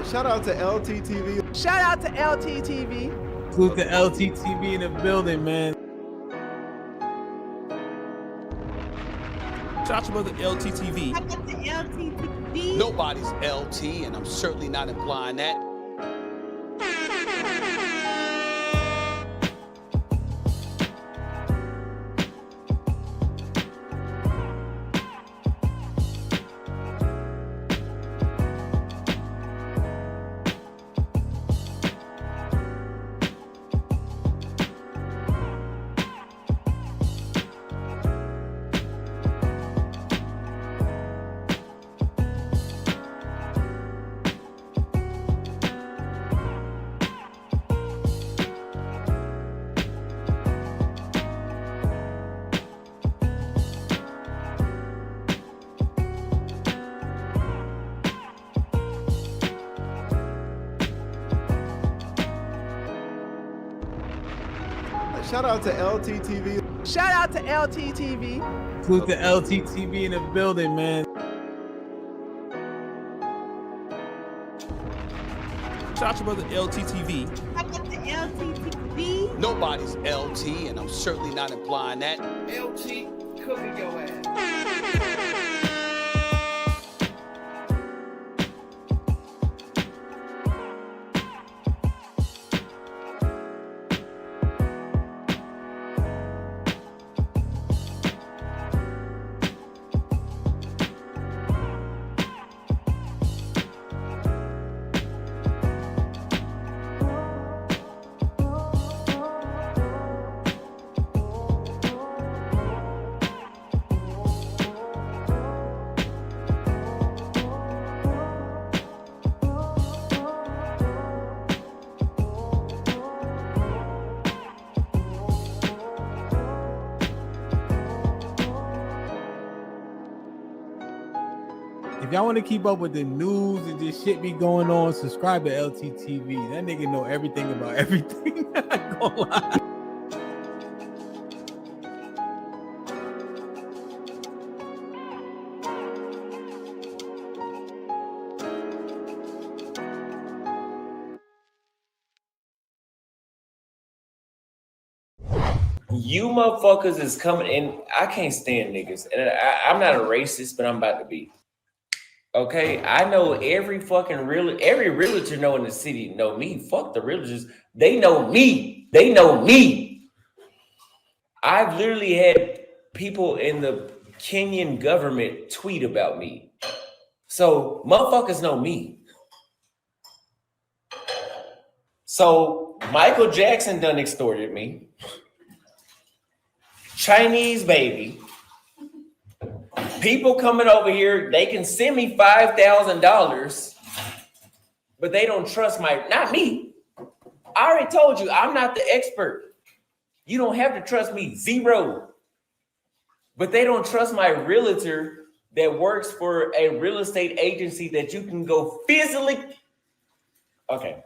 Shout out to LTTV. Shout out to LTTV. Salute to LTTV in the building, man. Shout out to brother LTTV. Shout out to LTTV. Nobody's LT, and I'm certainly not implying that. Shout out to LTTV. Shout out to LTTV. Salute to LTTV in the building, man. Shout out to brother LTTV. Shout out to LTTV. Nobody's LT, and I'm certainly not implying that. LT, cooking your ass. If y'all want to keep up with the news and just shit be going on, subscribe to LTTV. That nigga know everything about everything. I ain't gonna lie. You motherfuckers is coming in. I can't stand niggas. And I'm not a racist, but I'm about to be. Okay, I know every realtor know in the city know me. Fuck the realtors. They know me. They know me. I've literally had people in the Kenyan government tweet about me. So motherfuckers know me. So Michael Jackson done extorted me. Chinese baby. People coming over here, they can send me $5,000, but they don't trust not me. I already told you, I'm not the expert. You don't have to trust me, zero. But they don't trust my realtor that works for a real estate agency that you can go physically. Okay.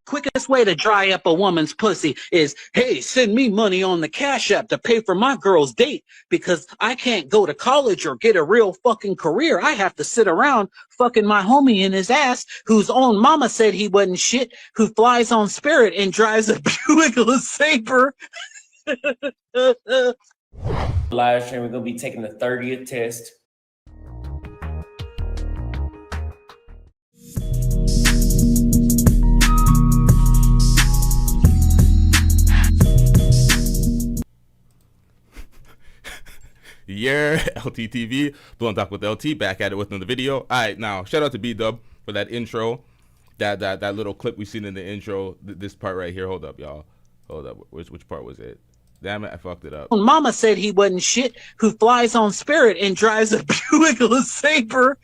Quickest way to dry up a woman's pussy is, hey, send me money on the Cash App to pay for my girl's date because I can't go to college or get a real fucking career. I have to sit around fucking my homie in his ass whose own mama said he wasn't shit, who flies on Spirit and drives a Buick LeSabre. Live stream, we're going to be taking the 30th test. Yeah, LTTV, Blowing Talk with LT, back at it with another video. All right, now, shout out to B-Dub for that intro, that little clip we seen in the intro, this part right here. Hold up, y'all. Hold up, which part was it? Damn it, I fucked it up. Mama said he wasn't shit, who flies on Spirit and drives a Buick LeSabre.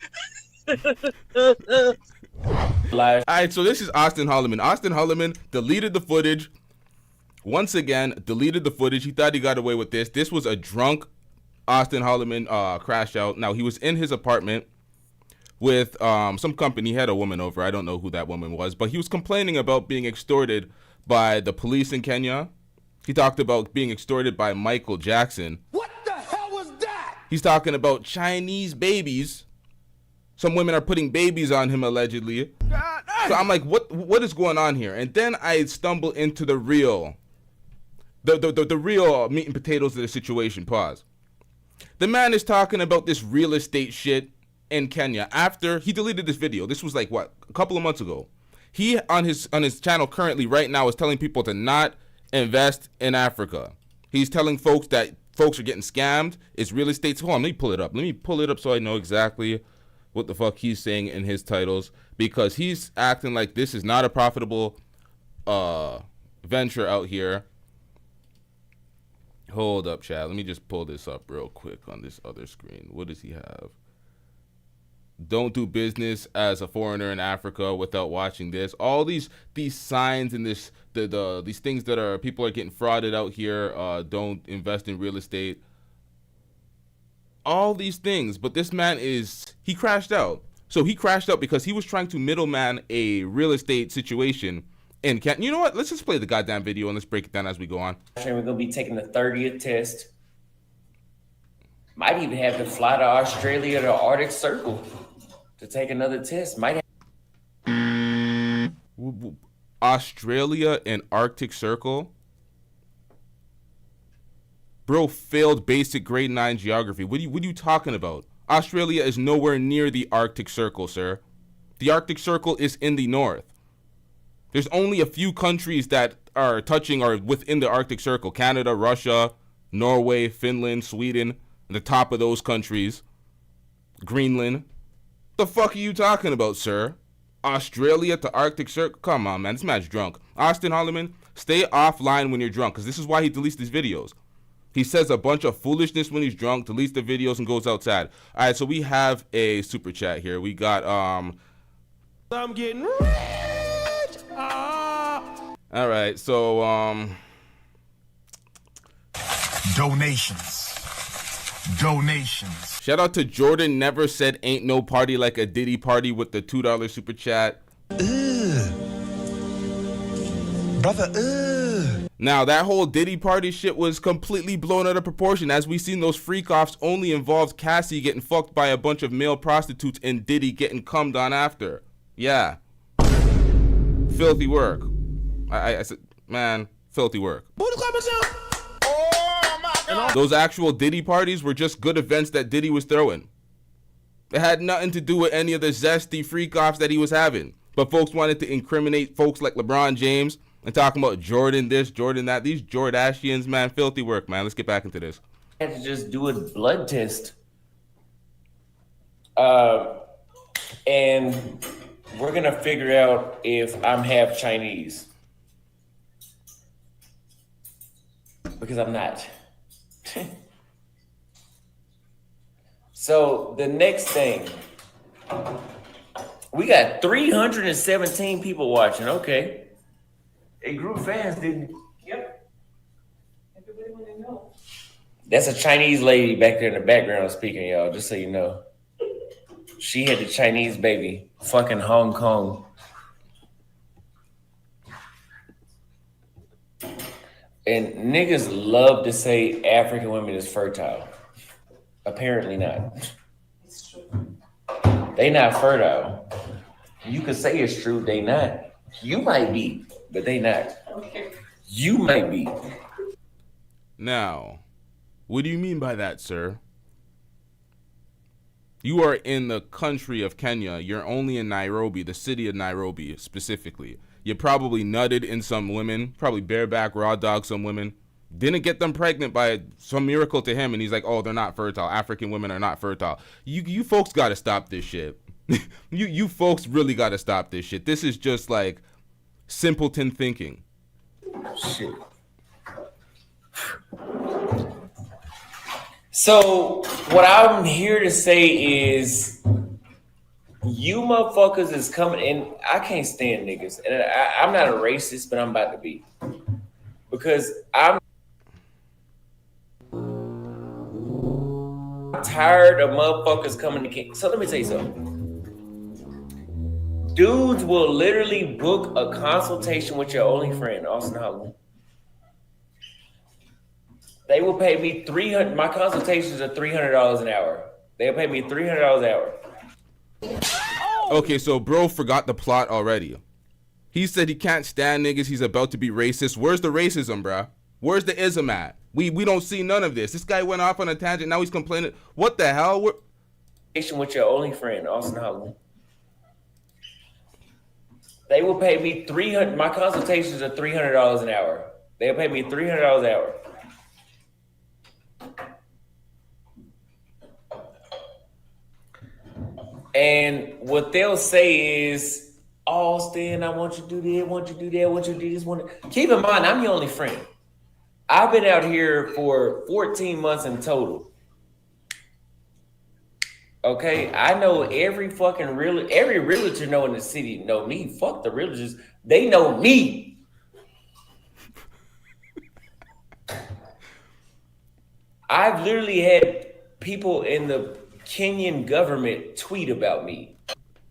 All right, so this is Auston Holleman. Auston Holleman deleted the footage. Once again, deleted the footage. He thought he got away with this. This was a drunk Auston Holleman crashed out. Now, he was in his apartment with some company. He had a woman over. I don't know who that woman was, but he was complaining about being extorted by the police in Kenya. He talked about being extorted by Michael Jackson. What the hell was that? He's talking about Chinese babies. Some women are putting babies on him allegedly. So I'm like, what is going on here? And then I stumble into the real meat and potatoes of the situation. Pause. The man is talking about this real estate shit in Kenya after he deleted this video. This was like what, a couple of months ago. He on his channel currently right now is telling people to not invest in Africa. He's telling folks that folks are getting scammed. It's real estate. Hold on, let me pull it up. Let me pull it up so I know exactly what the fuck he's saying in his titles, because he's acting like this is not a profitable venture out here. Hold up, chat. Let me just pull this up real quick on this other screen. What does he have? Don't do business as a foreigner in Africa without watching this. All these signs and these things that are people are getting frauded out here. Don't invest in real estate. All these things, but this man he crashed out. So he crashed out because he was trying to middleman a real estate situation. And you know what? Let's just play the goddamn video and let's break it down as we go on. We're gonna be taking the 30th test. Might even have to fly to Australia to Arctic Circle to take another test. Might have Australia and Arctic Circle. Bro failed basic grade 9 geography. What are you talking about? Australia is nowhere near the Arctic Circle, sir. The Arctic Circle is in the north. There's only a few countries that are touching or within the Arctic Circle. Canada, Russia, Norway, Finland, Sweden. The top of those countries. Greenland. The fuck are you talking about, sir? Australia to Arctic Circle? Come on, man. This man's drunk. Auston Holleman, stay offline when you're drunk, because this is why he deletes these videos. He says a bunch of foolishness when he's drunk, deletes the videos, and goes outside. All right, so we have a super chat here. We got, I'm getting rich. All right, so, Donations. Shout out to Jordan. Never said ain't no party like a Diddy party with the $2 super chat. Brother, Now, that whole Diddy party shit was completely blown out of proportion. As we seen, those freak-offs only involved Cassie getting fucked by a bunch of male prostitutes and Diddy getting cummed on after. Yeah. Filthy work. I said, man, filthy work. Those actual Diddy parties were just good events that Diddy was throwing. It had nothing to do with any of the zesty freak-offs that he was having. But folks wanted to incriminate folks like LeBron James and talking about Jordan this, Jordan that. These Jordashians, man, filthy work, man. Let's get back into this. I had to just do a blood test. And we're going to figure out if I'm half Chinese. Because I'm not. So the next thing, we got 317 people watching. Okay, it grew fast, didn't it? Yep. Everybody want to know. That's a Chinese lady back there in the background speaking, y'all. Just so you know, she had the Chinese baby, fucking Hong Kong. And niggas love to say African women is fertile. Apparently not. It's true. They not fertile. You could say it's true, they not. You might be, but they not. Okay. You might be. Now, what do you mean by that, sir? You are in the country of Kenya. You're only in Nairobi, the city of Nairobi specifically. You probably nutted in some women, probably bareback, raw dog some women. Didn't get them pregnant by some miracle to him, and he's like, oh, they're not fertile. African women are not fertile. You folks got to stop this shit. you folks really got to stop this shit. This is just like simpleton thinking. Shit. So what I'm here to say is you motherfuckers is coming in. I can't stand niggas. And I'm not a racist, but I'm about to be. Because I'm tired of motherfuckers coming to King. So let me tell you something. Dudes will literally book a consultation with your only friend, Auston Holleman. They will pay me $300. My consultations are $300 an hour. They'll pay me $300 an hour. Okay, so bro forgot the plot already. He said he can't stand niggas. He's about to be racist. Where's the racism, bruh? Where's the ism at? We don't see none of this. This guy went off on a tangent. Now he's complaining. What the hell? With your only friend, Auston Holleman. They will pay me $300. My consultations are $300 an hour. They'll pay me $300 an hour. And what they'll say is, Austin, I want you to do this, I want you to do that, I want you to do this. Keep in mind, I'm your only friend. I've been out here for 14 months in total. Okay, I know every realtor know in the city know me. Fuck the realtors, they know me. I've literally had people in the Kenyan government tweet about me.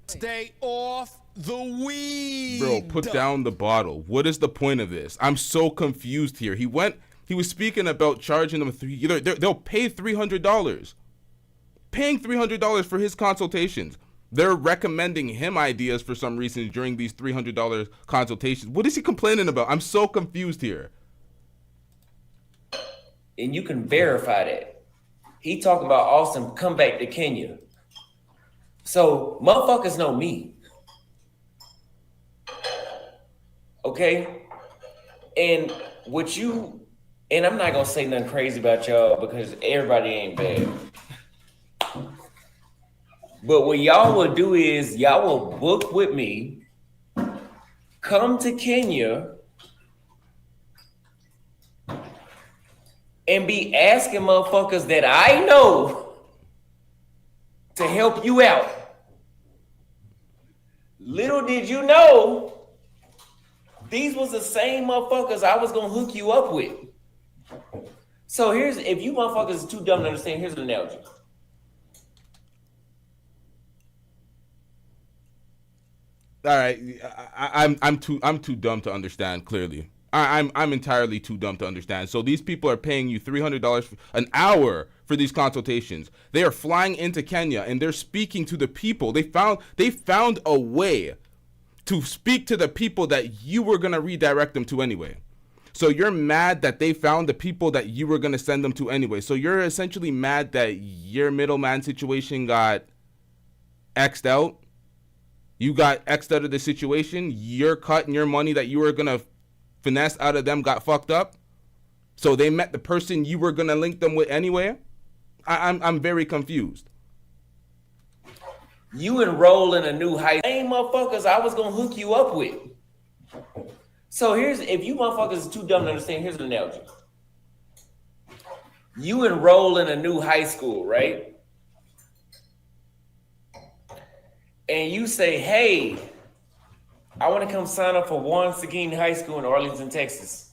Stay off the weed. Bro, put down the bottle. What is the point of this? I'm so confused here. He was speaking about charging them they'll pay $300. Paying $300 for his consultations. They're recommending him ideas for some reason during these $300 consultations. What is he complaining about? I'm so confused here. And you can verify that. He talking about Austin come back to Kenya. So motherfuckers know me. Okay? And I'm not gonna say nothing crazy about y'all because everybody ain't bad. But what y'all will do is y'all will book with me, come to Kenya, and be asking motherfuckers that I know to help you out. Little did you know, these was the same motherfuckers I was gonna hook you up with. So if you motherfuckers is too dumb to understand, here's an analogy. All right, I'm too dumb to understand. Clearly, I'm entirely too dumb to understand. So these people are paying you $300 an hour for these consultations. They are flying into Kenya and they're speaking to the people. They found a way to speak to the people that you were gonna redirect them to anyway. So you're mad that they found the people that you were gonna send them to anyway. So you're essentially mad that your middleman situation got X'd out. You got X'd out of the situation. Your cut and your money that you were gonna finesse out of them got fucked up. So they met the person you were gonna link them with anyway. I'm very confused. You enroll in a new high school. Same motherfuckers I was gonna hook you up with. So if you motherfuckers is too dumb to understand, here's an analogy. You enroll in a new high school, right? And you say, hey, I want to come sign up for Juan Seguin High School in Arlington, Texas.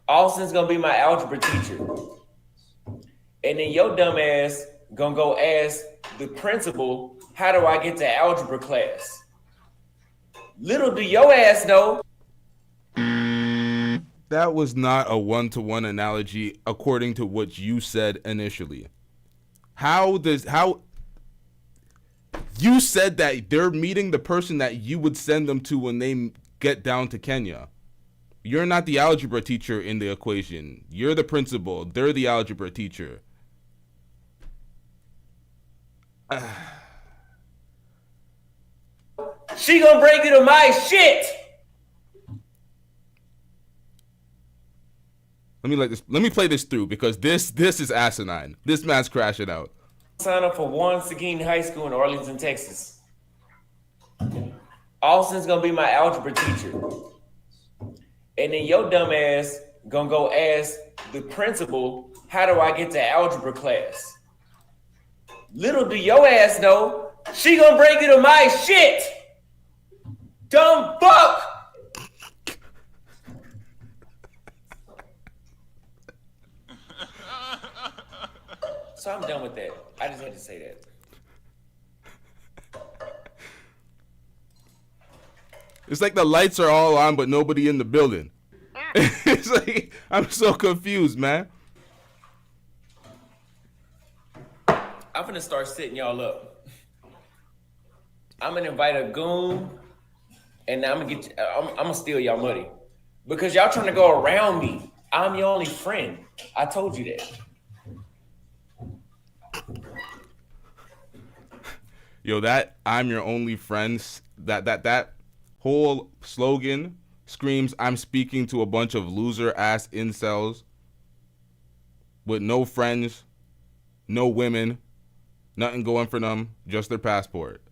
Austin's going to be my algebra teacher. And then your dumb ass going to go ask the principal, how do I get to algebra class? Little do your ass know. That was not a one-to-one analogy according to what you said initially. You said that they're meeting the person that you would send them to when they get down to Kenya. You're not the algebra teacher in the equation. You're the principal. They're the algebra teacher. She gonna bring you to my shit. Let me play this through because this is asinine. This man's crashing out. Sign up for Juan Seguin High School in Arlington, Texas. Austin's gonna be my algebra teacher. And then your dumb ass gonna go ask the principal, how do I get to algebra class? Little do your ass know, she gonna bring you to my shit. Dumb fuck. So I'm done with that. I just had to say that. It's like the lights are all on, but nobody in the building. It's like, I'm so confused, man. I'm gonna start setting y'all up. I'm gonna invite a goon, and I'm gonna steal y'all money because y'all trying to go around me. I'm your only friend. I told you that. Yo, that I'm your only friend, that whole slogan screams I'm speaking to a bunch of loser ass incels with no friends, no women, nothing going for them, just their passport.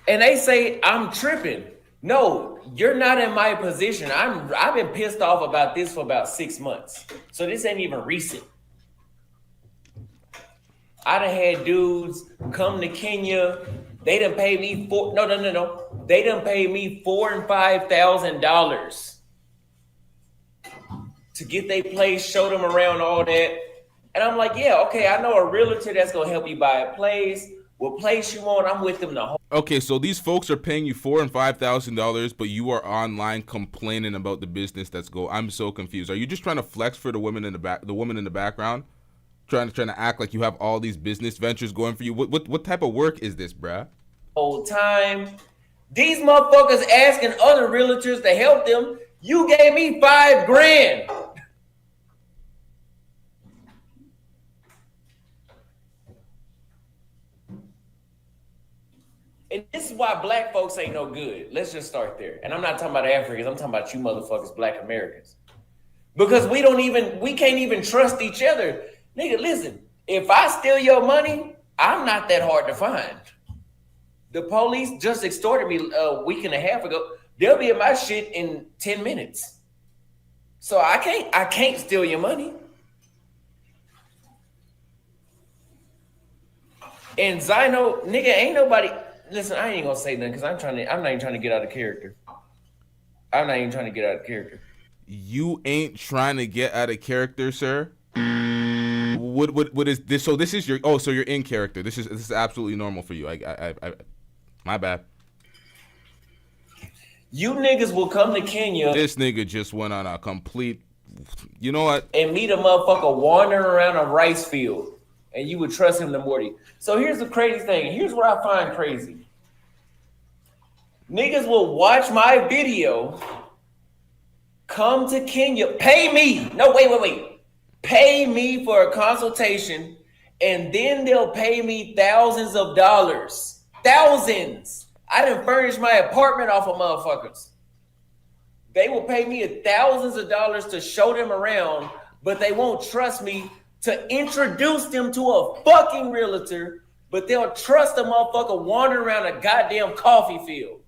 And they say I'm tripping. No, you're not in my position. I've been pissed off about this for about 6 months. So this ain't even recent. I done had dudes come to Kenya. They done paid me no. They done paid me $4,000 and $5,000 to get their place, show them around all that. And I'm like, yeah, okay, I know a realtor that's gonna help you buy a place. What place you want? I'm with them the whole. Okay, so these folks are paying you $4,000 and $5,000, but you are online complaining about the business that's go. I'm so confused. Are you just trying to flex for the women in the back, the woman in the background? Trying to act like you have all these business ventures going for you. What type of work is this, bruh? Whole time, these motherfuckers asking other realtors to help them. You gave me $5,000. And this is why black folks ain't no good. Let's just start there. And I'm not talking about Africans. I'm talking about you motherfuckers, black Americans. Because we can't even trust each other. Nigga, listen, if I steal your money, I'm not that hard to find. The police just extorted me a week and a half ago. They'll be in my shit in 10 minutes. So I can't steal your money. And Zino, nigga, ain't nobody. Listen, I ain't gonna say nothing because I'm not even trying to get out of character. You ain't trying to get out of character, sir? What is this? So this is your so you're in character. This is absolutely normal for you. I my bad. You niggas will come to Kenya. This nigga just went on a complete, you know what? And meet a motherfucker wandering around a rice field, and you would trust him to Morty. So here's the crazy thing. Here's what I find crazy. Niggas will watch my video, come to Kenya, pay me. No, wait. Pay me for a consultation, and then they'll pay me thousands of dollars. Thousands. I done furnished my apartment off of motherfuckers. They will pay me thousands of dollars to show them around, but they won't trust me to introduce them to a fucking realtor, but they'll trust a motherfucker wandering around a goddamn coffee field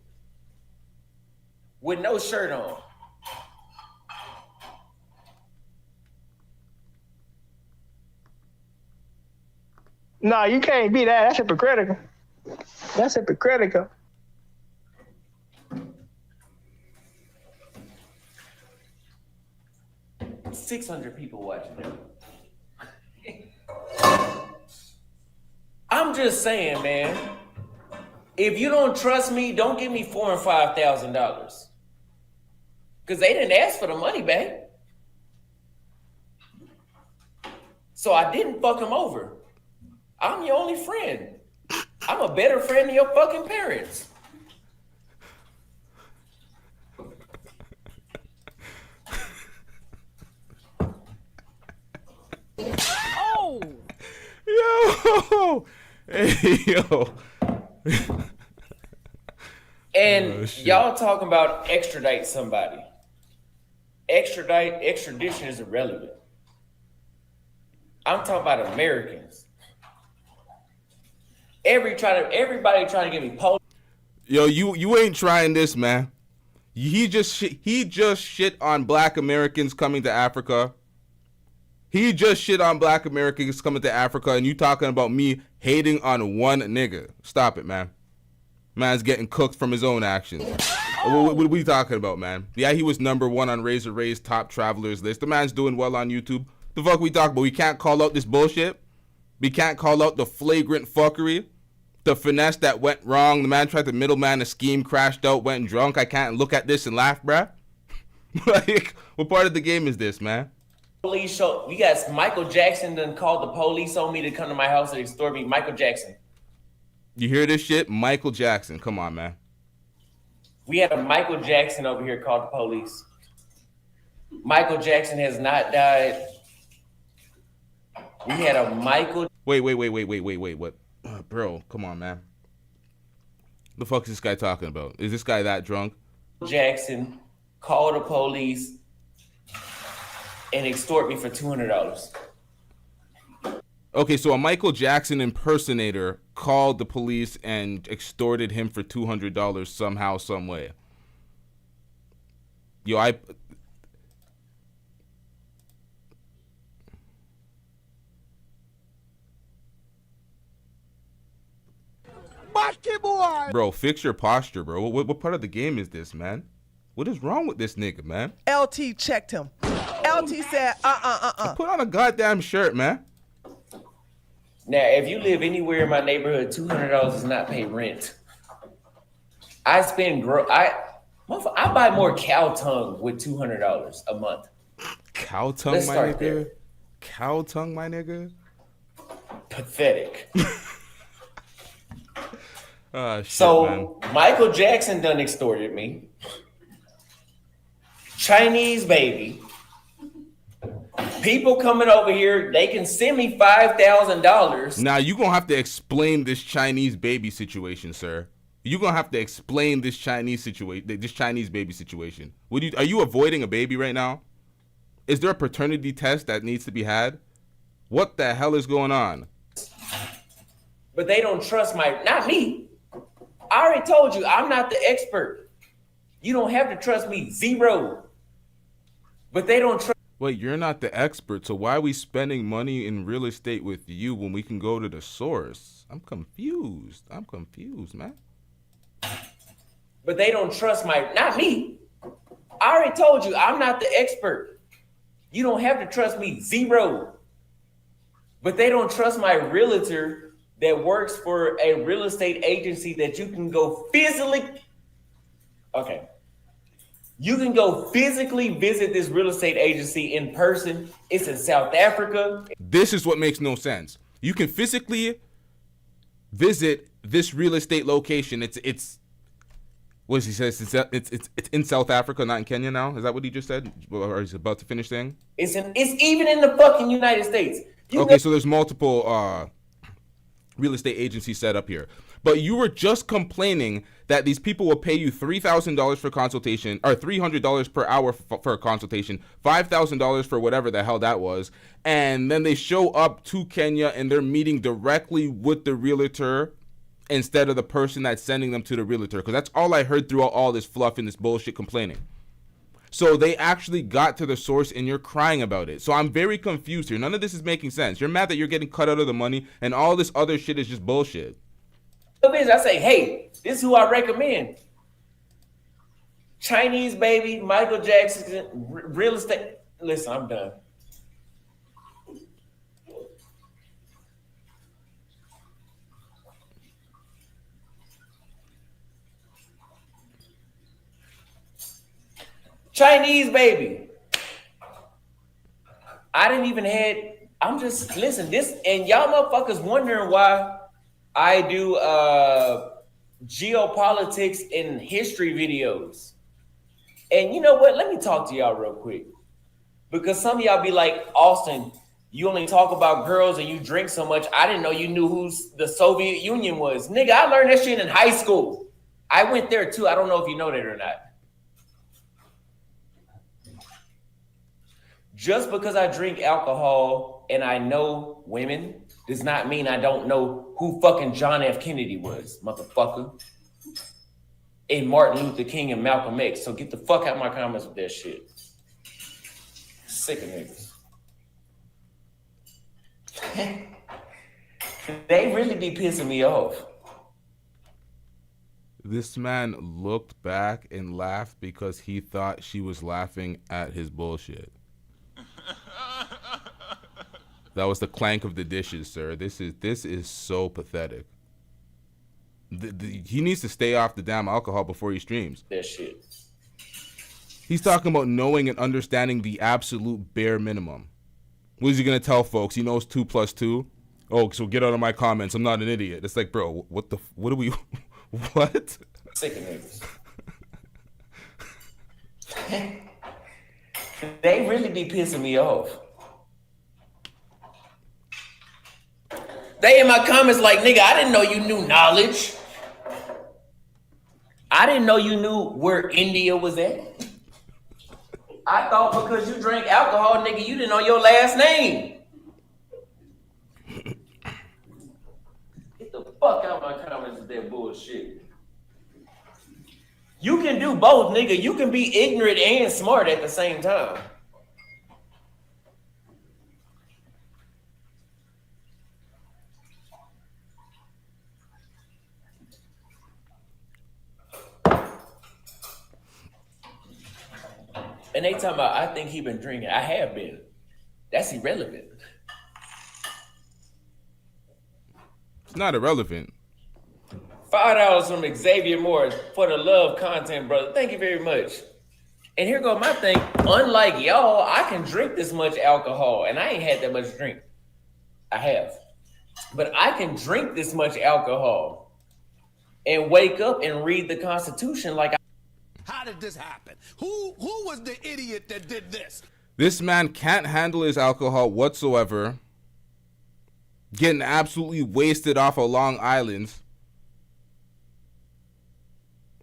with no shirt on. No, you can't be that. That's hypocritical. 600 people watching them. I'm just saying, man. If you don't trust me, don't give me $4,000 and $5,000. Because they didn't ask for the money back. So I didn't fuck them over. I'm your only friend. I'm a better friend than your fucking parents. Oh! Yo! Hey, yo. And y'all talking about extradite somebody. Extradition is irrelevant. I'm talking about Americans. Everybody trying to get me pulled. Yo, you ain't trying this, man. He just shit on black Americans coming to Africa. He just shit on black Americans coming to Africa, and you talking about me hating on one nigga. Stop it, man. Man's getting cooked from his own actions. What are we talking about, man? Yeah, he was #1 on Razor Ray's top travelers list. The man's doing well on YouTube. The fuck we talking about? We can't call out this bullshit. We can't call out the flagrant fuckery. The finesse that went wrong. The man tried to middleman. The scheme crashed out, went drunk. I can't look at this and laugh, bruh. Like, what part of the game is this, man? Police show. You got Michael Jackson done called the police on me to come to my house and extort me. Michael Jackson. You hear this shit? Michael Jackson. Come on, man. We had a Michael Jackson over here called the police. Michael Jackson has not died. We had a Michael. Wait. What? Bro, come on, man. The fuck is this guy talking about? Is this guy that drunk? Jackson called the police and extort me for $200. Okay, so a Michael Jackson impersonator called the police and extorted him for $200 somehow, some way. Yo, Bro, fix your posture, bro. What part of the game is this, man? What is wrong with this nigga, man? LT checked him. LT said, Put on a goddamn shirt, man. Now, if you live anywhere in my neighborhood, $200 does not pay rent. I buy more cow tongue with $200 a month. Cow tongue, Let's my start nigga. there. Cow tongue, my nigga. Pathetic. Shit, So man. Michael Jackson done extorted me. Chinese baby. People coming over here, they can send me $5,000. Now you gonna have to explain this Chinese baby situation, sir. You gonna have to explain this Chinese baby situation. Are you avoiding a baby right now? Is there a paternity test that needs to be had? What the hell is going on? But they don't trust not me. I already told you, I'm not the expert. You don't have to trust me, zero. But they don't trust. Wait, you're not the expert, so why are we spending money in real estate with you when we can go to the source? I'm confused, man. But they don't trust not me. I already told you, I'm not the expert. You don't have to trust me, zero. But they don't trust my realtor that works for a real estate agency that you can go physically. Okay. You can go physically visit this real estate agency in person. It's in South Africa. This is what makes no sense. You can physically visit this real estate location. It's what he says. It's in South Africa, not in Kenya now. Is that what he just said? Or is he about to finish saying? It's even in the fucking United States. So there's multiple real estate agencies set up here. But you were just complaining that these people will pay you $3,000 for consultation, or $300 per hour for a consultation, $5,000 for whatever the hell that was, and then they show up to Kenya and they're meeting directly with the realtor instead of the person that's sending them to the realtor. Because that's all I heard throughout all this fluff and this bullshit complaining. So they actually got to the source and you're crying about it. So I'm very confused here. None of this is making sense. You're mad that you're getting cut out of the money and all this other shit is just bullshit. I say, hey, this is who I recommend. Chinese baby, Michael Jackson, real estate. Listen, I'm done. Chinese baby. Listen, this, and y'all motherfuckers wondering why I do geopolitics and history videos. And you know what? Let me talk to y'all real quick. Because some of y'all be like, Austin, you only talk about girls and you drink so much. I didn't know you knew who the Soviet Union was. Nigga, I learned that shit in high school. I went there too. I don't know if you know that or not. Just because I drink alcohol and I know women does not mean I don't know who fucking John F. Kennedy was, motherfucker. And Martin Luther King and Malcolm X. So get the fuck out of my comments with that shit. Sick of niggas. They really be pissing me off. This man looked back and laughed because he thought she was laughing at his bullshit. That was the clank of the dishes, sir. This is so pathetic. He needs to stay off the damn alcohol before he streams. That shit. He's talking about knowing and understanding the absolute bare minimum. What is he gonna tell folks? He knows 2 + 2. Oh, so get out of my comments. I'm not an idiot. It's like, bro, what are we? What? Sick of niggas. They really be pissing me off. They in my comments like, nigga, I didn't know you knew knowledge. I didn't know you knew where India was at. I thought because you drank alcohol, nigga, you didn't know your last name. Get the fuck out of my comments with that bullshit. You can do both, nigga. You can be ignorant and smart at the same time. And they talking about, I think he been drinking. I have been. That's irrelevant. It's not irrelevant. $5 from Xavier Moore for the love content, brother. Thank you very much. And here go my thing. Unlike y'all, I can drink this much alcohol, and I ain't had that much drink. I have. But I can drink this much alcohol and wake up and read the Constitution like How did this happen? Who was the idiot that did this? This man can't handle his alcohol whatsoever. Getting absolutely wasted off of Long Island.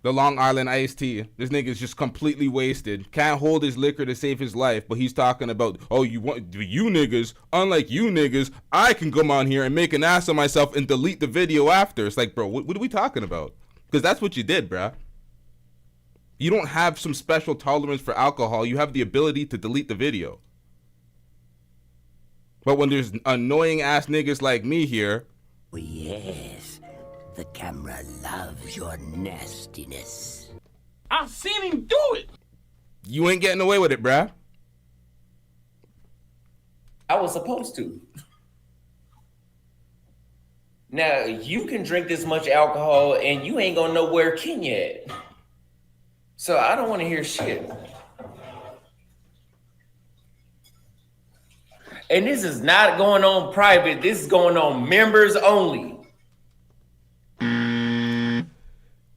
The Long Island iced tea. This nigga's just completely wasted. Can't hold his liquor to save his life, but he's talking about, oh, you niggas, unlike you niggas, I can come on here and make an ass of myself and delete the video after. It's like, bro, what are we talking about? Because that's what you did, bruh. You don't have some special tolerance for alcohol. You have the ability to delete the video. But when there's annoying ass niggas like me here. Oh, yes. The camera loves your nastiness. I've seen him do it. You ain't getting away with it, bruh. I was supposed to. Now, you can drink this much alcohol and you ain't gonna know where Kenya at. So I don't want to hear shit. And this is not going on private. This is going on members only.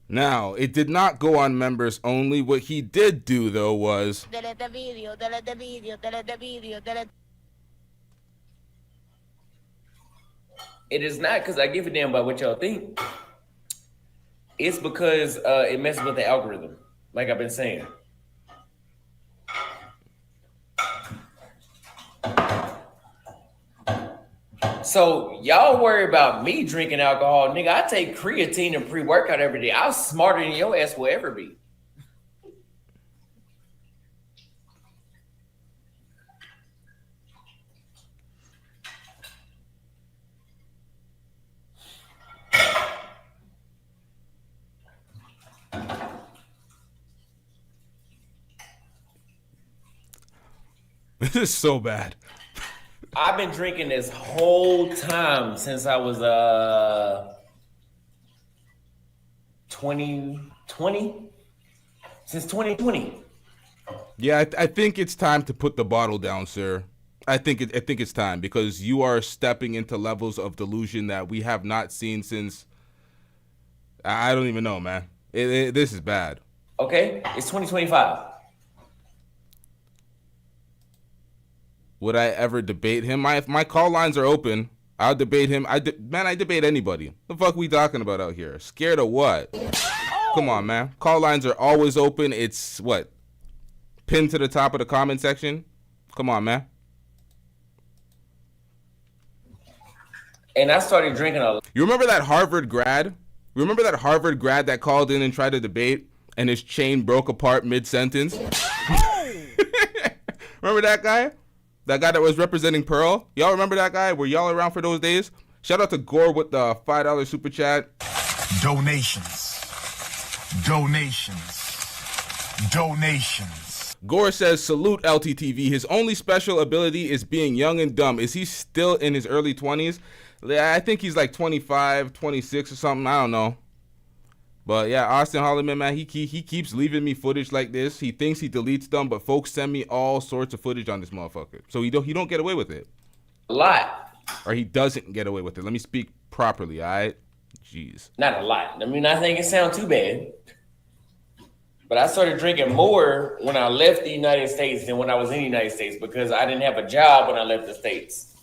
Now, it did not go on members only. What he did do, though, was... Delete the video, delete the video, delete the video, delete... It is not because I give a damn about what y'all think. It's because it messes with the algorithm, like I've been saying. So y'all worry about me drinking alcohol. Nigga, I take creatine and pre-workout every day. I'm smarter than your ass will ever be. This is so bad. I've been drinking this whole time since I was 2020. Since 2020. Yeah, I think it's time to put the bottle down, sir. I think it's time because you are stepping into levels of delusion that we have not seen since. I don't even know, man. This is bad. Okay, it's 2025. Would I ever debate him? My call lines are open. I'll debate him. I debate anybody. The fuck we talking about out here? Scared of what? Come on, man. Call lines are always open. It's what? Pinned to the top of the comment section. Come on, man. And I started drinking a lot. You remember that Harvard grad? Remember that Harvard grad that called in and tried to debate and his chain broke apart mid-sentence? Remember that guy? That guy that was representing Pearl? Y'all remember that guy? Were y'all around for those days? Shout out to Gore with the $5 super chat. Donations. Gore says, salute LTTV. His only special ability is being young and dumb. Is he still in his early 20s? I think he's like 25, 26 or something. I don't know. But yeah, Auston Holleman, man, he keeps leaving me footage like this. He thinks he deletes them, but folks send me all sorts of footage on this motherfucker. So he don't get away with it. A lot. Or he doesn't get away with it. Let me speak properly, all right? Jeez. Not a lot. I mean, I think it sounds too bad. But I started drinking more when I left the United States than when I was in the United States because I didn't have a job when I left the States.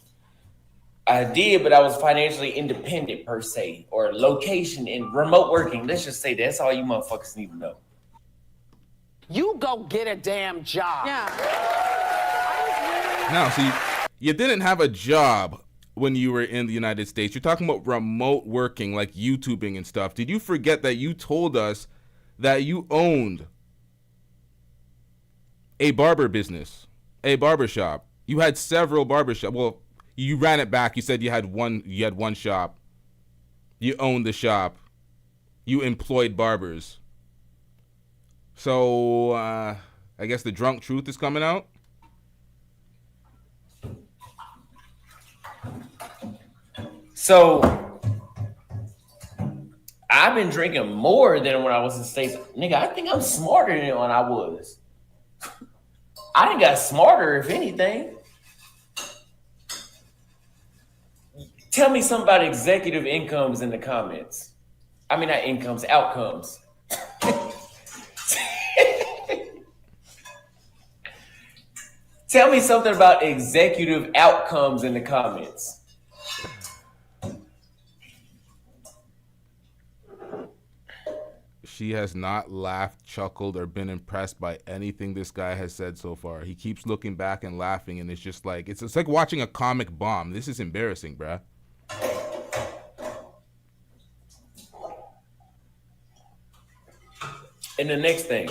I did, but I was financially independent per se, or location in remote working. Let's just say that's all you motherfuckers need to know. You go get a damn job. Yeah. Now, see, you didn't have a job when you were in the United States. You're talking about remote working, like YouTubing and stuff. Did you forget that you told us that you owned a barber business, a barber shop? You had several barber shops. Well, you ran it back. You said you had one shop. You owned the shop. You employed barbers. So, I guess the drunk truth is coming out. So, I've been drinking more than when I was in the States. Nigga, I think I'm smarter than when I was. I done got smarter, if anything. Tell me something about executive incomes in the comments. I mean, not incomes, outcomes. Tell me something about executive outcomes in the comments. She has not laughed, chuckled, or been impressed by anything this guy has said so far. He keeps looking back and laughing, and it's just like, it's like watching a comic bomb. This is embarrassing, bruh. And the next thing.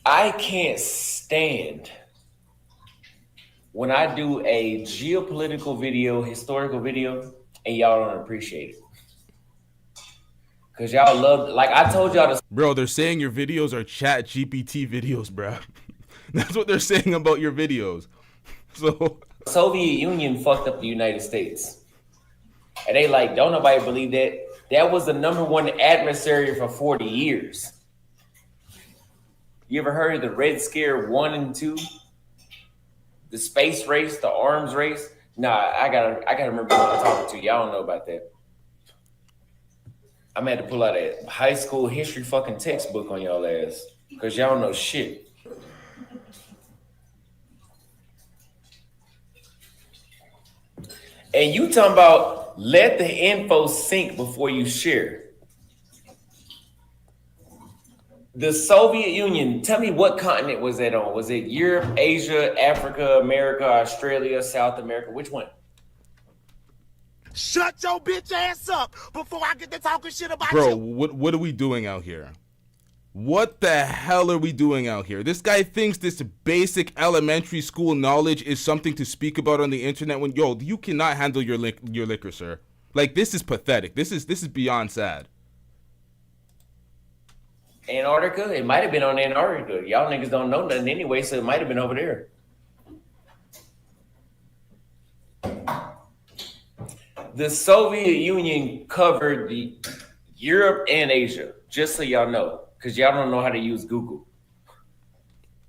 I can't stand when I do a geopolitical video, historical video, and y'all don't appreciate it. Because y'all love, like I told y'all. Bro, they're saying your videos are chat GPT videos, bro. That's what they're saying about your videos. So Soviet Union fucked up the United States. And they like, don't nobody believe that. That was the #1 adversary for 40 years. You ever heard of the Red Scare 1 and 2? The space race, the arms race? Nah, I gotta remember what I'm talking to. Y'all don't know about that. I'm gonna have to pull out a high school history fucking textbook on y'all ass. Cause y'all don't know shit. And you talking about let the info sink before you share. The Soviet Union, tell me what continent was that on? Was it Europe, Asia, Africa, America, Australia, South America? Which one? Shut your bitch ass up before I get to talking shit about bro, you. what are we doing out here? What the hell are we doing out here? This guy thinks this basic elementary school knowledge is something to speak about on the internet when, yo, you cannot handle your liquor, sir. Like, this is pathetic. This is beyond sad. Antarctica? It might have been on Antarctica. Y'all niggas don't know nothing anyway, so it might have been over there. The Soviet Union covered the Europe and Asia, just so y'all know, because y'all don't know how to use Google.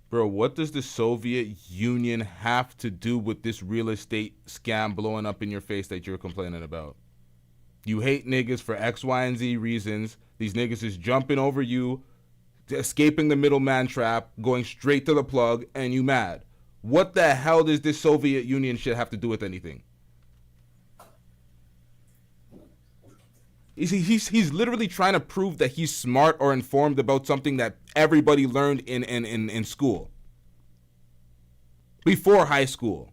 Bro, what does the Soviet Union have to do with this real estate scam blowing up in your face that you're complaining about? You hate niggas for X, Y, and Z reasons. These niggas is jumping over you, escaping the middleman trap, going straight to the plug, and you mad. What the hell does this Soviet Union shit have to do with anything? He's literally trying to prove that he's smart or informed about something that everybody learned in school. Before high school.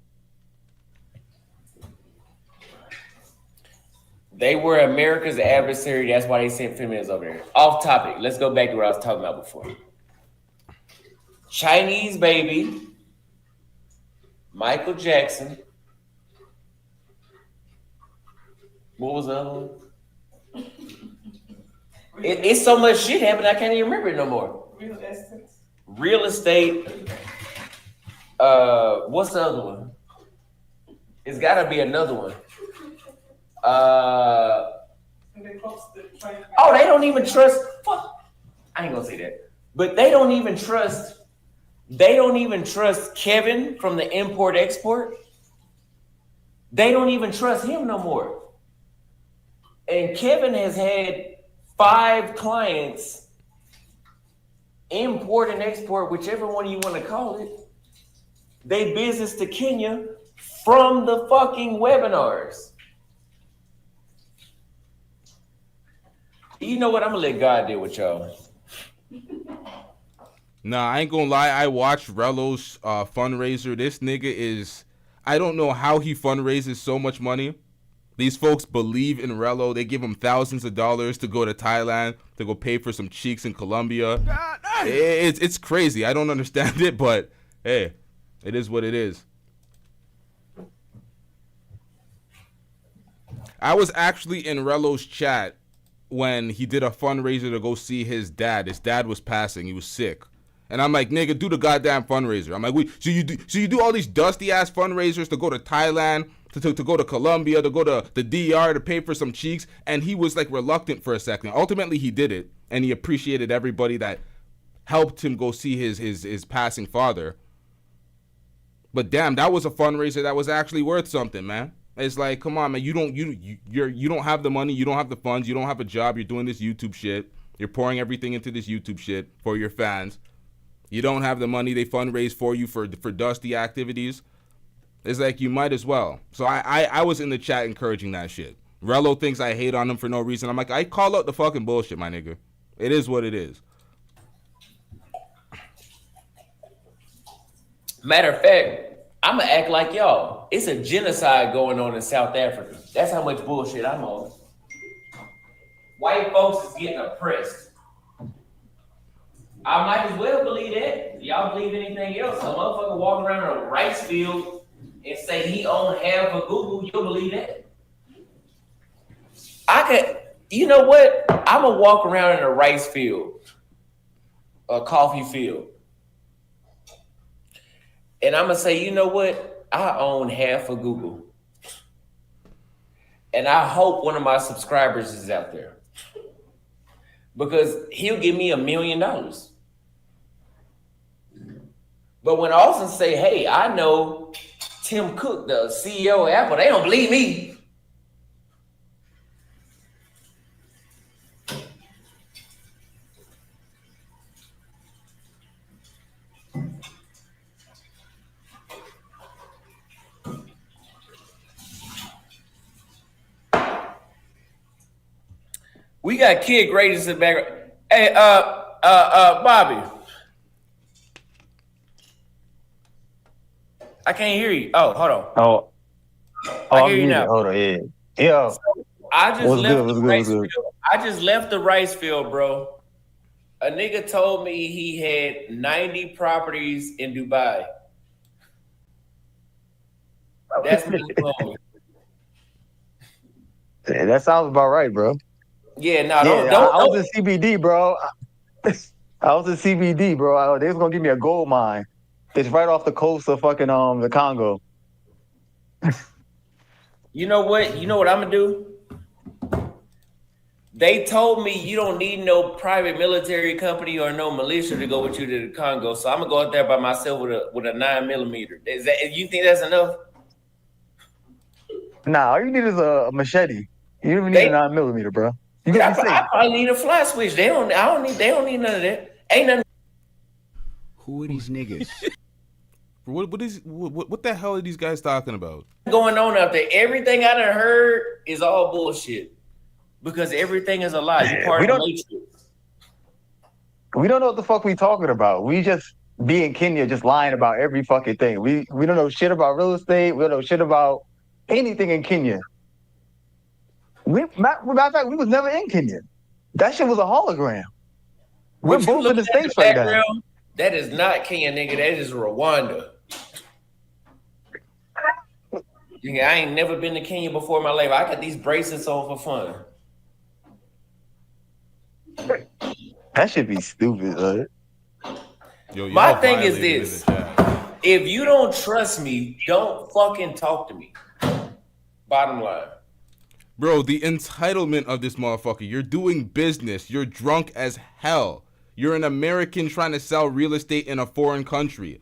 They were America's adversary. That's why they sent feminists over there. Off topic. Let's go back to what I was talking about before. Chinese baby, Michael Jackson. What was the other one? It's so much shit happening, I can't even remember it no more. Real estate. What's the other one? It's got to be another one. They don't even trust. Fuck. I ain't gonna say that. But they don't even trust. They don't even trust Kevin from the import export. They don't even trust him no more. And Kevin has had 5 clients, import and export, whichever one you want to call it. They business to Kenya from the fucking webinars. You know what? I'm gonna let God deal with y'all. Nah, I ain't gonna lie. I watched Rello's fundraiser. This nigga is, I don't know how he fundraises so much money. These folks believe in Rello. They give him thousands of dollars to go to Thailand, to go pay for some cheeks in Colombia. It's crazy. I don't understand it, but hey, it is what it is. I was actually in Rello's chat when he did a fundraiser to go see his dad. His dad was passing. He was sick. And I'm like, nigga, do the goddamn fundraiser. I'm like, so you do all these dusty ass fundraisers to go to Thailand, to go to Colombia, to go to the DR to pay for some cheeks. And he was like reluctant for a second. Ultimately, he did it, and he appreciated everybody that helped him go see his passing father. But damn, that was a fundraiser that was actually worth something, man. It's like, come on, man. You don't have the money, you don't have the funds, you don't have a job. You're doing this YouTube shit. You're pouring everything into this YouTube shit for your fans. You don't have the money. They fundraise for you for dusty activities. It's like, you might as well. So I was in the chat encouraging that shit. Rello thinks I hate on him for no reason. I'm like, I call out the fucking bullshit, my nigga. It is what it is. Matter of fact, I'm going to act like y'all. It's a genocide going on in South Africa. That's how much bullshit I'm on. White folks is getting oppressed. I might as well believe that. Y'all believe anything else? A motherfucker walking around in a rice field and say he owned half of Google, you'll believe that? You know what? I'm going to walk around in a rice field, a coffee field. And I'm going to say, you know what? I own half of Google. And I hope one of my subscribers is out there. Because he'll give me $1 million. But when Austin say, hey, I know Tim Cook, the CEO of Apple, they don't believe me. We got Kid Greatest in the background. Hey, Bobby. I can't hear you. Oh, hold on. I hear you now. Hold on, yeah. So I just left the rice field, bro. A nigga told me he had 90 properties in Dubai. That's what he told me. Yeah, that sounds about right, bro. Yeah, no, I was in CBD, bro. I was in CBD, bro. They was gonna give me a gold mine. It's right off the coast of fucking the Congo. You know what? You know what I'm gonna do? They told me you don't need no private military company or no militia to go with you to the Congo. So I'm gonna go out there by myself with a 9mm. Is that? You think that's enough? Nah, all you need is a machete. You don't even need a 9mm, bro. I probably need a fly switch. They don't need none of that. Ain't nothing. Who are these niggas? What the hell are these guys talking about? Going on out there. Everything I done heard is all bullshit. Because everything is a lie. You're part of the matrix. We don't know what the fuck we talking about. We just be in Kenya just lying about every fucking thing. We don't know shit about real estate. We don't know shit about anything in Kenya. Matter of fact, we was never in Kenya. That shit was a hologram. We're both in the States right now. That is not Kenya, nigga. That is Rwanda. Nigga, I ain't never been to Kenya before in my life. I got these bracelets on for fun. That should be stupid, My thing is this. If you don't trust me, don't fucking talk to me. Bottom line. Bro, the entitlement of this motherfucker. You're doing business. You're drunk as hell. You're an American trying to sell real estate in a foreign country.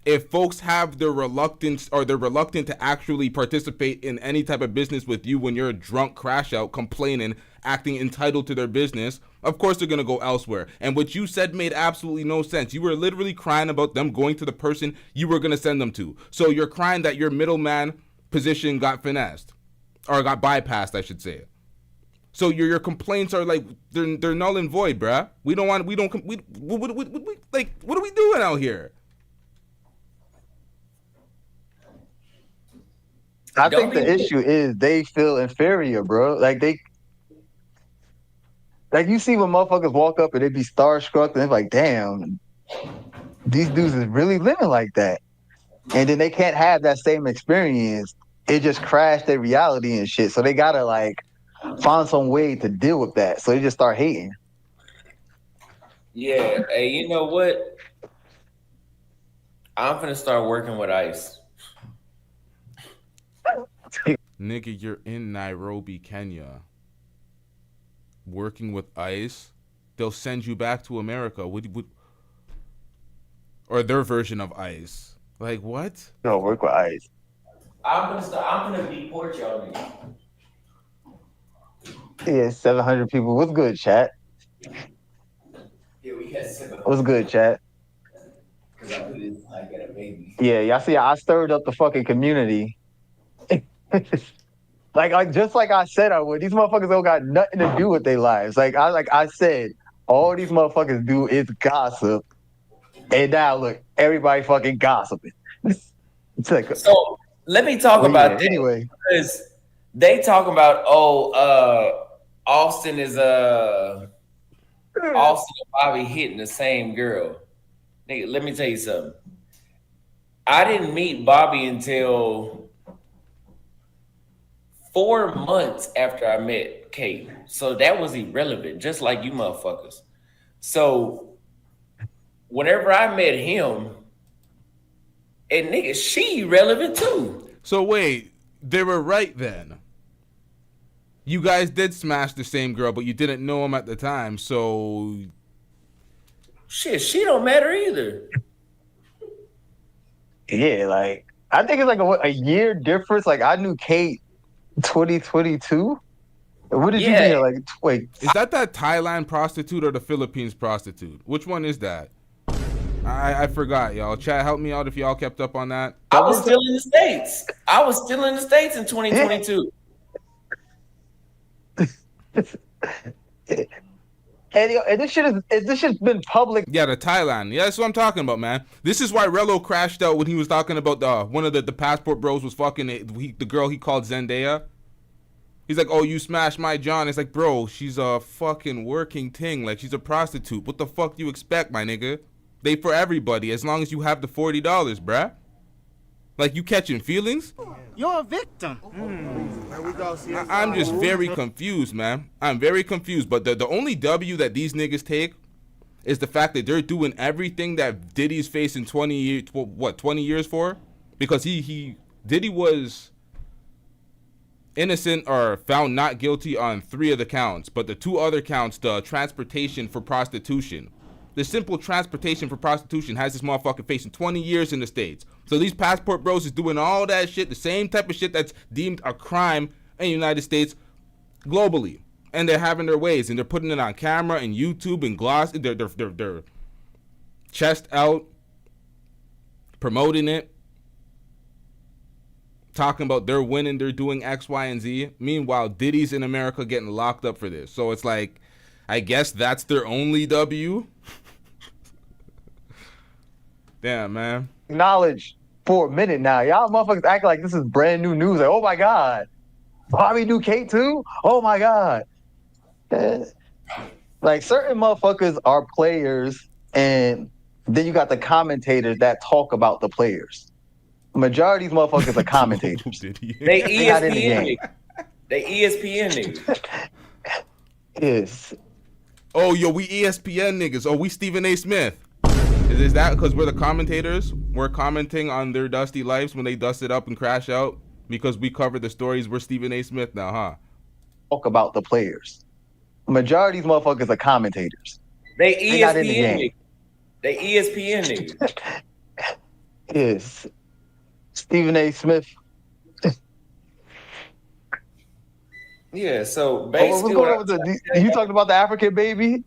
If folks have their reluctance or they're reluctant to actually participate in any type of business with you when you're a drunk crash out, complaining, acting entitled to their business, of course they're going to go elsewhere. And what you said made absolutely no sense. You were literally crying about them going to the person you were going to send them to. So you're crying that your middleman position got finessed. Or got bypassed, I should say. So your complaints are like they're null and void, bruh. What are we doing out here? I think the issue is they feel inferior, bro. Like you see when motherfuckers walk up and they be starstruck and they're like, damn, these dudes is really living like that. And then they can't have that same experience. It just crashed their reality and shit. So they gotta like find some way to deal with that. So they just start hating. Yeah. Hey, you know what? I'm gonna start working with ICE. Nigga, you're in Nairobi, Kenya. Working with ICE? They'll send you back to America. Or their version of ICE. Like what? No, work with ICE. I'm gonna deport y'all niggas. Yeah, 700 people. What's good, chat? Yeah, we got 700. What's good, chat? Cause I put it like at a baby. Yeah, y'all see, I stirred up the fucking community. like just like I said I would. These motherfuckers don't got nothing to do with their lives. Like I said, all these motherfuckers do is gossip. And now look, everybody fucking gossiping. It's like so let me talk about that anyway. Because they talk about Austin is Austin and Bobby hitting the same girl. Nigga, let me tell you something. I didn't meet Bobby until 4 months after I met Kate. So that was irrelevant, just like you motherfuckers. So whenever I met him, and nigga, she irrelevant too. So wait, they were right then. You guys did smash the same girl, but you didn't know him at the time, so shit, she don't matter either. Yeah, like I think it's like a year difference. Like I knew Kate 2022. What did you mean? Like wait, is that Thailand prostitute or the Philippines prostitute? Which one is that? I forgot, y'all. Chat, help me out if y'all kept up on that. I was still in the States. I was still in the States in 2022. And this shit's been public. Yeah, the Thailand. Yeah, that's what I'm talking about, man. This is why Rello crashed out when he was talking about one of the passport bros was fucking the girl he called Zendaya. He's like, oh, you smashed my John. It's like, bro, she's a fucking working ting. Like, she's a prostitute. What the fuck do you expect, my nigga? They for everybody, as long as you have the $40, bruh. Like, you catching feelings? You're a victim. I'm just very confused, man. I'm very confused. But the only W that these niggas take is the fact that they're doing everything that Diddy's facing 20 years for? Because Diddy was innocent or found not guilty on 3 of the counts. But the 2 other counts, the transportation for prostitution. The simple transportation for prostitution has this motherfucker facing 20 years in the States. So these passport bros is doing all that shit, the same type of shit that's deemed a crime in the United States globally. And they're having their ways, and they're putting it on camera and YouTube and gloss. They're chest out, promoting it, talking about they're winning, they're doing X, Y, and Z. Meanwhile, Diddy's in America getting locked up for this. So it's like, I guess that's their only W. Damn, man. Knowledge for a minute now. Y'all motherfuckers act like this is brand new news. Like, oh my God. Bobby knew Kate too? Oh my God. Like certain motherfuckers are players, and then you got the commentators that talk about the players. Majority of these motherfuckers are commentators. They ESPN niggas. They ESPN niggas. Yes. Oh, yo, we ESPN niggas. Oh, we Stephen A. Smith. Is that because we're the commentators? We're commenting on their dusty lives when they dust it up and crash out? because we cover the stories. We're Stephen A. Smith now, huh? Talk about the players. Majority of these motherfuckers are commentators. They not in the ESPN game. niggas. They ESPN niggas. Yes. Stephen A. Smith. Yeah, so What's basically, going on with you talking about the African baby?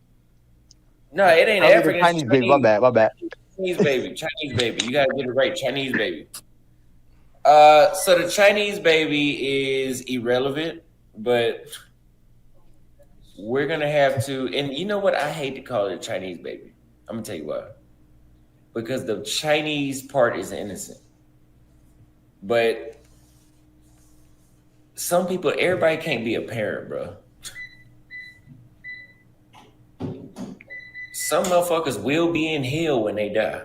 no, it ain't I mean, African. the It's Chinese baby. My bad. Chinese baby. You gotta get it right. Chinese baby. So the Chinese baby is irrelevant, but we're gonna have to. And you know what? I hate to call it a Chinese baby. I'm gonna tell you why. Because the Chinese part is innocent, but some people, everybody can't be a parent, bro. Some motherfuckers will be in hell when they die.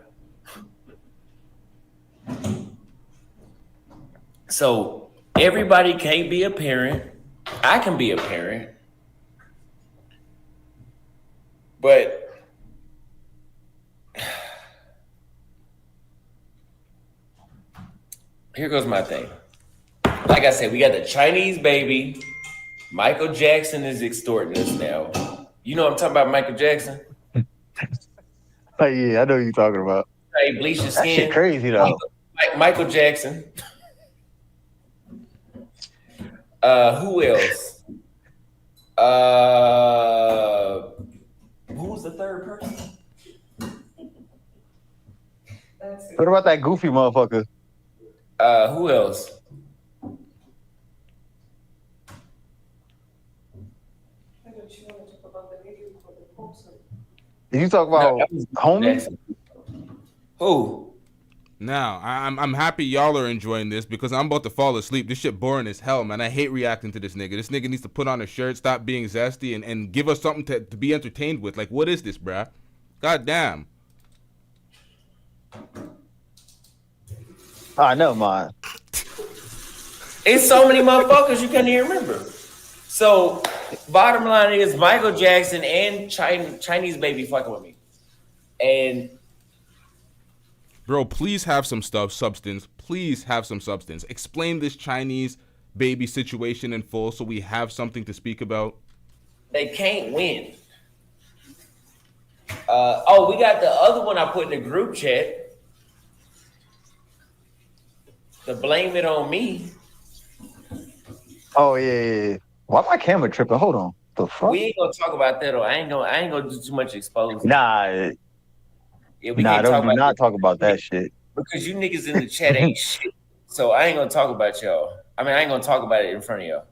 So everybody can't be a parent. I can be a parent. But here goes my thing. Like I said, we got the Chinese baby. Michael Jackson is extorting us now. You know what I'm talking about, Michael Jackson? Oh, yeah, I know what you're talking about. Hey, bleach your skin. That shit crazy, though. Michael Jackson. Who else? Who was the third person? What about that goofy motherfucker? Who else? Did you talk about Holman? Who? Now, I'm happy y'all are enjoying this because I'm about to fall asleep. This shit boring as hell, man. I hate reacting to this nigga. This nigga needs to put on a shirt, stop being zesty, and give us something to be entertained with. Like, what is this, bruh? God damn. Never mind. It's so many motherfuckers you can't even remember. So, bottom line is Michael Jackson and Chinese baby fucking with me. And bro, please have some substance. Please have some substance. Explain this Chinese baby situation in full so we have something to speak about. they can't win. We got the other one I put in the group chat. To blame it on me. Oh yeah. Why my camera tripping? Hold on. The fuck? We ain't gonna talk about that, or I ain't gonna do too much exposing. Nah. Yeah, we Nah, can't talk don't about talk about that shit. because you niggas in the chat ain't shit. So I ain't gonna talk about y'all. I mean, I ain't gonna talk about it in front of y'all.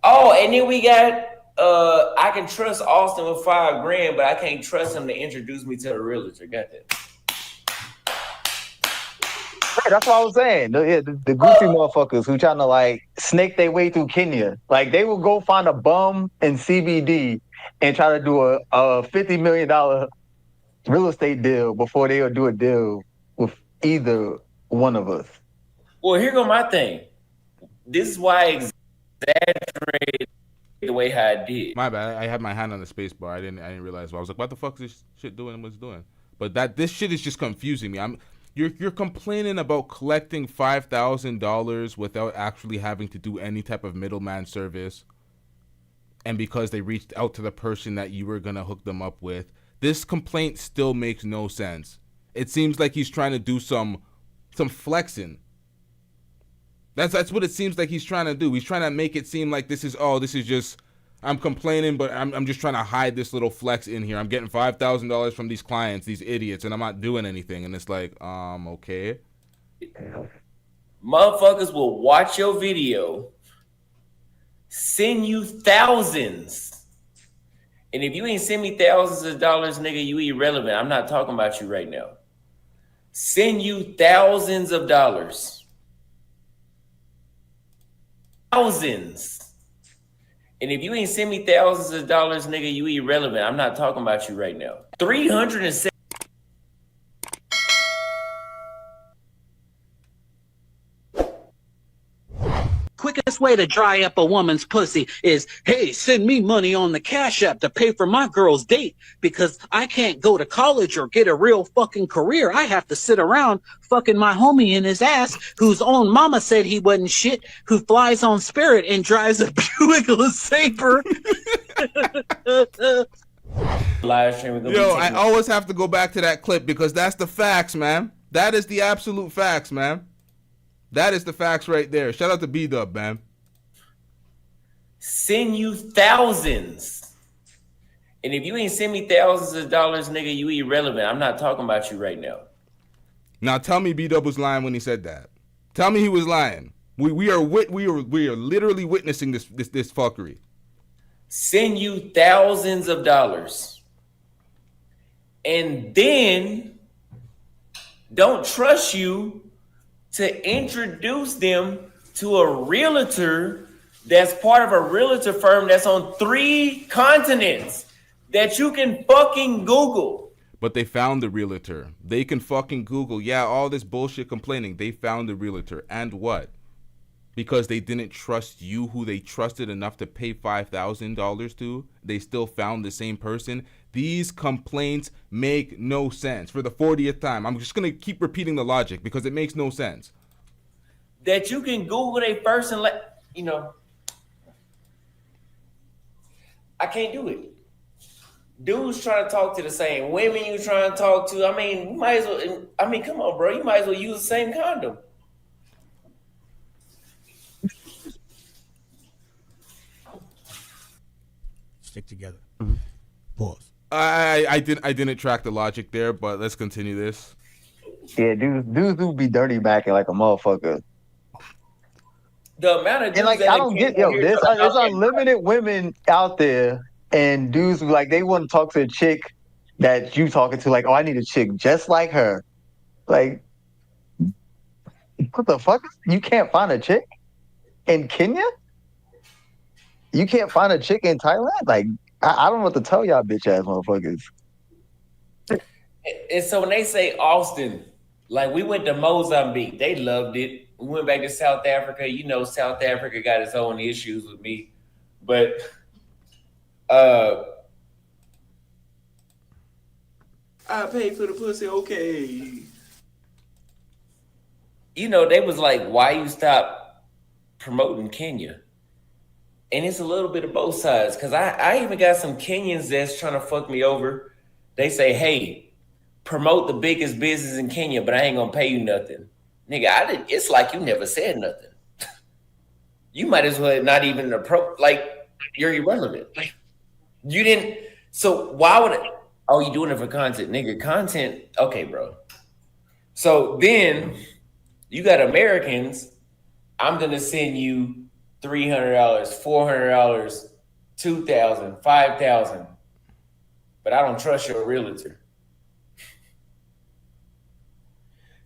Oh, and then we got I can trust Austin with $5,000, but I can't trust him to introduce me to a realtor. Got that? Right, that's what I was saying. The goofy motherfuckers who trying to like snake their way through Kenya. Like they will go find a bum in CBD and try to do a $50 million real estate deal before they'll do a deal with either one of us. Well, here go my thing. This is why I exaggerated the way how I did. My bad. I had my hand on the space bar. I didn't realize. I was like, what the fuck is this shit doing? What's doing? But this shit is just confusing me. You're complaining about collecting $5,000 without actually having to do any type of middleman service, and because they reached out to the person that you were gonna hook them up with. This complaint still makes no sense. It seems like he's trying to do some flexing. That's what it seems like he's trying to do. He's trying to make it seem like this is just, I'm complaining, but I'm just trying to hide this little flex in here. I'm getting $5,000 from these clients, these idiots, and I'm not doing anything. And it's like, okay. Motherfuckers will watch your video, send you thousands. And if you ain't send me thousands of dollars, nigga, you irrelevant. I'm not talking about you right now. Send you thousands of dollars. Thousands. And if you ain't send me thousands of dollars, nigga, you irrelevant. I'm not talking about you right now. 307. Quickest quickest way to dry up a woman's pussy is, hey, send me money on the Cash App to pay for my girl's date because I can't go to college or get a real fucking career. I have to sit around fucking my homie in his ass whose own mama said he wasn't shit, who flies on Spirit and drives a Buick LeSabre. Live stream. Yo, I always have to go back to that clip because that's the facts, man. That is the absolute facts, man. That is the facts right there. Shout out to B-Dub, man. Send you thousands. And if you ain't send me thousands of dollars, nigga, you irrelevant. I'm not talking about you right now. Now tell me B-Dub was lying when he said that. Tell me he was lying. We are literally witnessing this fuckery. Send you thousands of dollars. And then don't trust you to introduce them to a realtor that's part of a realtor firm that's on 3 continents that you can fucking Google. But they found the realtor. They can fucking Google. Yeah, all this bullshit complaining. They found the realtor. And what? Because they didn't trust you, who they trusted enough to pay $5,000 to, they still found the same person. These complaints make no sense. For the 40th time, I'm just going to keep repeating the logic because it makes no sense. That you can Google a person, like, you know, I can't do it. Dudes trying to talk to the same women you trying to talk to. I mean, you might as well, I mean, come on, bro. You might as well use the same condom. Stick together. Pause. I didn't track the logic there, but let's continue this. Yeah, dudes do be dirty backing like a motherfucker. The amount of dudes And like, that I don't get, yo, there's unlimited women out there, and dudes who, like, they want to talk to a chick that you talking to, like, oh, I need a chick just like her. Like, what the fuck? You can't find a chick in Kenya? You can't find a chick in Thailand? Like, I don't know what to tell y'all bitch ass motherfuckers. And so when they say Austin, like, we went to Mozambique, they loved it. We went back to South Africa. You know, South Africa got its own issues with me. But I paid for the pussy, okay. You know, they was like, why you stop promoting Kenya? And it's a little bit of both sides. Because I even got some Kenyans that's trying to fuck me over. They say, hey, promote the biggest business in Kenya, but I ain't going to pay you nothing. Nigga, it's like you never said nothing. You might as well not even approach, like, you're irrelevant. You didn't, so why would it, oh, you doing it for content? Nigga, content, okay, bro. So then you got Americans, I'm going to send you $300, $400, $2,000, $5,000, but I don't trust your realtor.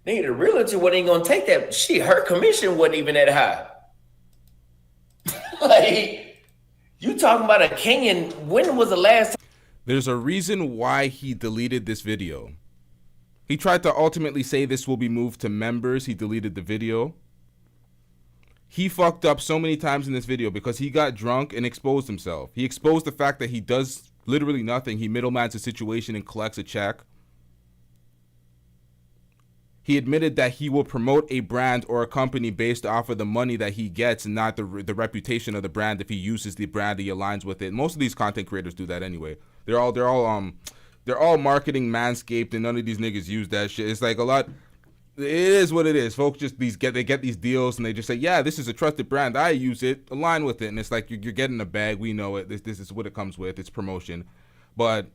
Nigga, the realtor wasn't gonna take that shit. Her commission wasn't even that high. Like, you talking about a Kenyan, when was the last time? There's a reason why he deleted this video. He tried to ultimately say this will be moved to members. He deleted the video. He fucked up so many times in this video because he got drunk and exposed himself. He exposed the fact that he does literally nothing. He middlemans a situation and collects a check. He admitted that he will promote a brand or a company based off of the money that he gets and not the reputation of the brand. If he uses the brand, he aligns with it. Most of these content creators do that anyway. They're all marketing Manscaped, and none of these niggas use that shit. It's like a lot. It is what it is. Folks just they get these deals and they just say, yeah, this is a trusted brand. I use it. Align with it. And it's like you're getting a bag. We know it. This is what it comes with. It's promotion. But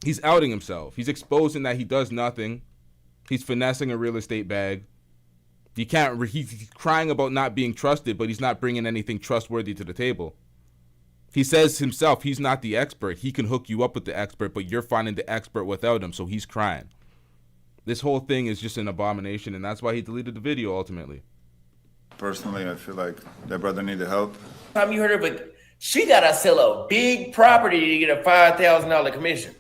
he's outing himself. He's exposing that he does nothing. He's finessing a real estate bag. He's crying about not being trusted, but he's not bringing anything trustworthy to the table. He says himself he's not the expert. He can hook you up with the expert, but you're finding the expert without him, so he's crying. This whole thing is just an abomination, and that's why he deleted the video ultimately. Personally, I feel like that brother needed help. Time you heard of it, she gotta sell a big property to get a $5,000 commission.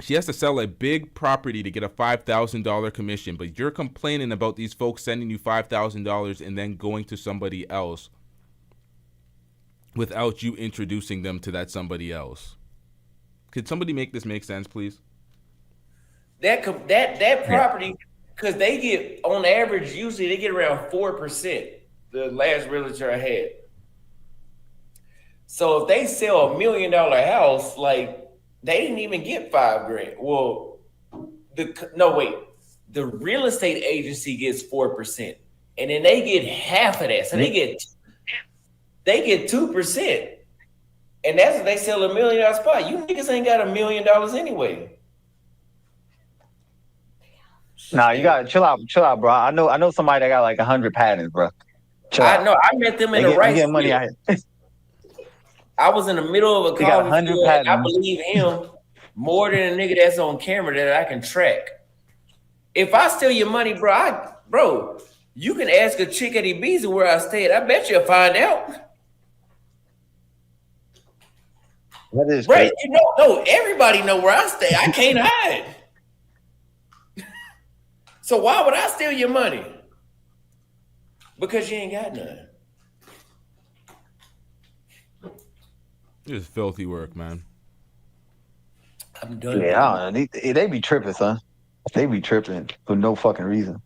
She has to sell a big property to get a $5,000 commission, but you're complaining about these folks sending you $5,000 and then going to somebody else without you introducing them to that somebody else. Could somebody make this make sense, please? That property, because they get, on average, usually they get around 4%, the last realtor I had. So if they sell $1 million house, like, they didn't even get $5,000. Well, the real estate agency gets 4%, and then they get half of that. So they get 2%. And that's if they sell $1 million spot. You niggas ain't got $1 million anyway. Nah, you gotta chill out, bro. I know somebody that got like 100 patents, bro. I know. I met them in the right field. Money out here. I was in the middle of a college field, and I believe him more than a nigga that's on camera that I can track. If I steal your money, bro, you can ask a chick at Ibiza where I stayed. I bet you'll find out. That is right. No, everybody know where I stay. I can't hide. So why would I steal your money? Because you ain't got none. This is filthy work, man. I'm done. Yeah, they be tripping, son. They be tripping for no fucking reason.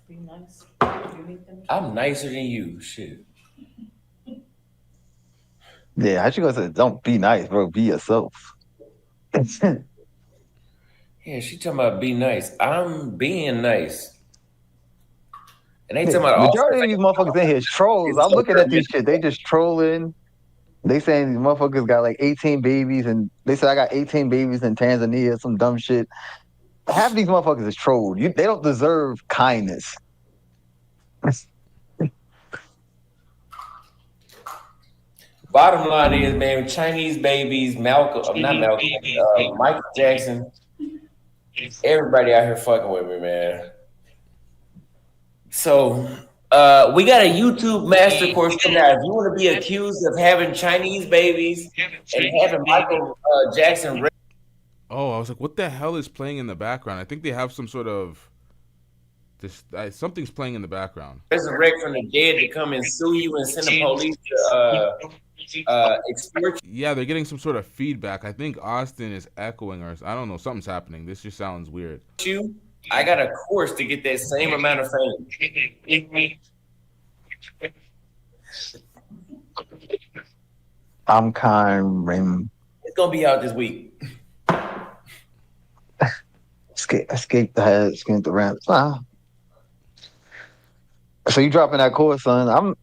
Be nice. I'm nicer than you. Shit. Yeah, how you gonna say don't be nice, bro? Be yourself. Yeah, she talking about be nice. I'm being nice. And they talking about majority of these motherfuckers in here is trolls. I'm looking at this shit. They just trolling. They saying these motherfuckers got like 18 babies, and they said I got 18 babies in Tanzania, some dumb shit. Half of these motherfuckers is trolled. They don't deserve kindness. Bottom line is, man, Chinese babies, Michael Jackson, everybody out here fucking with me, man. So we got a YouTube master course coming out. If you want to be accused of having Chinese babies and having Michael Jackson. Oh, I was like, what the hell is playing in the background? I think they have some sort of something's playing in the background. Resurrect from the dead to come and sue you and send the police to extort you. Yeah, they're getting some sort of feedback. I think Austin is echoing, or I don't know, something's happening. This just sounds weird. I got a course to get that same amount of fame. I'm kind. It's gonna be out this week. Escape the head, escape the ramps. So you dropping that course, son?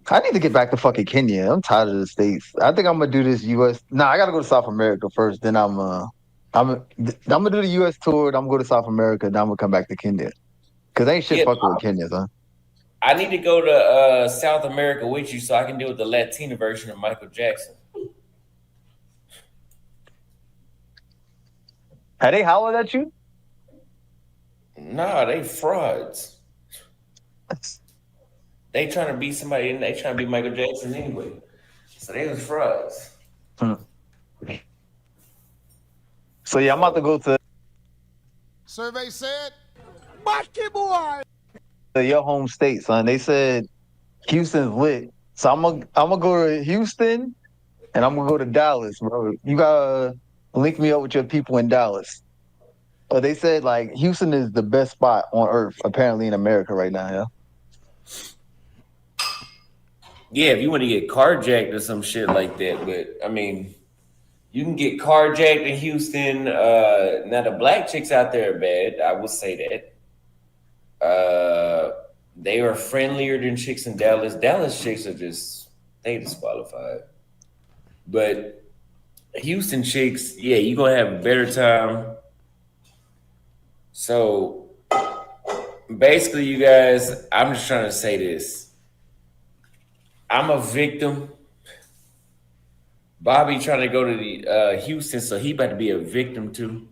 I need to get back to fucking Kenya. I'm tired of the States. I think I'm gonna do this US. I gotta go to South America first. Then I'm gonna do the US tour. Then I'm gonna go to South America. Then I'm gonna come back to Kenya. Cause ain't shit fucking with Kenya, son. I need to go to South America with you so I can deal with the Latina version of Michael Jackson. Have they hollered at you? Nah, they frauds. They trying to be somebody, and they trying to be Michael Jackson anyway. So they was frauds. So yeah, I'm about to go to. Survey said, boy. Your home state, son. They said Houston's lit. So I'm gonna go to Houston, and I'm gonna go to Dallas, bro. You gotta link me up with your people in Dallas. But they said like Houston is the best spot on earth, apparently in America right now. Yeah. Yeah, if you want to get carjacked or some shit like that, but I mean, you can get carjacked in Houston. Now the black chicks out there are bad. I will say that. They are friendlier than chicks in Dallas. Dallas chicks are they disqualified. But Houston chicks, yeah, you're gonna have a better time. So basically, you guys, I'm just trying to say this. I'm a victim. Bobby trying to go to the Houston, so he about to be a victim too.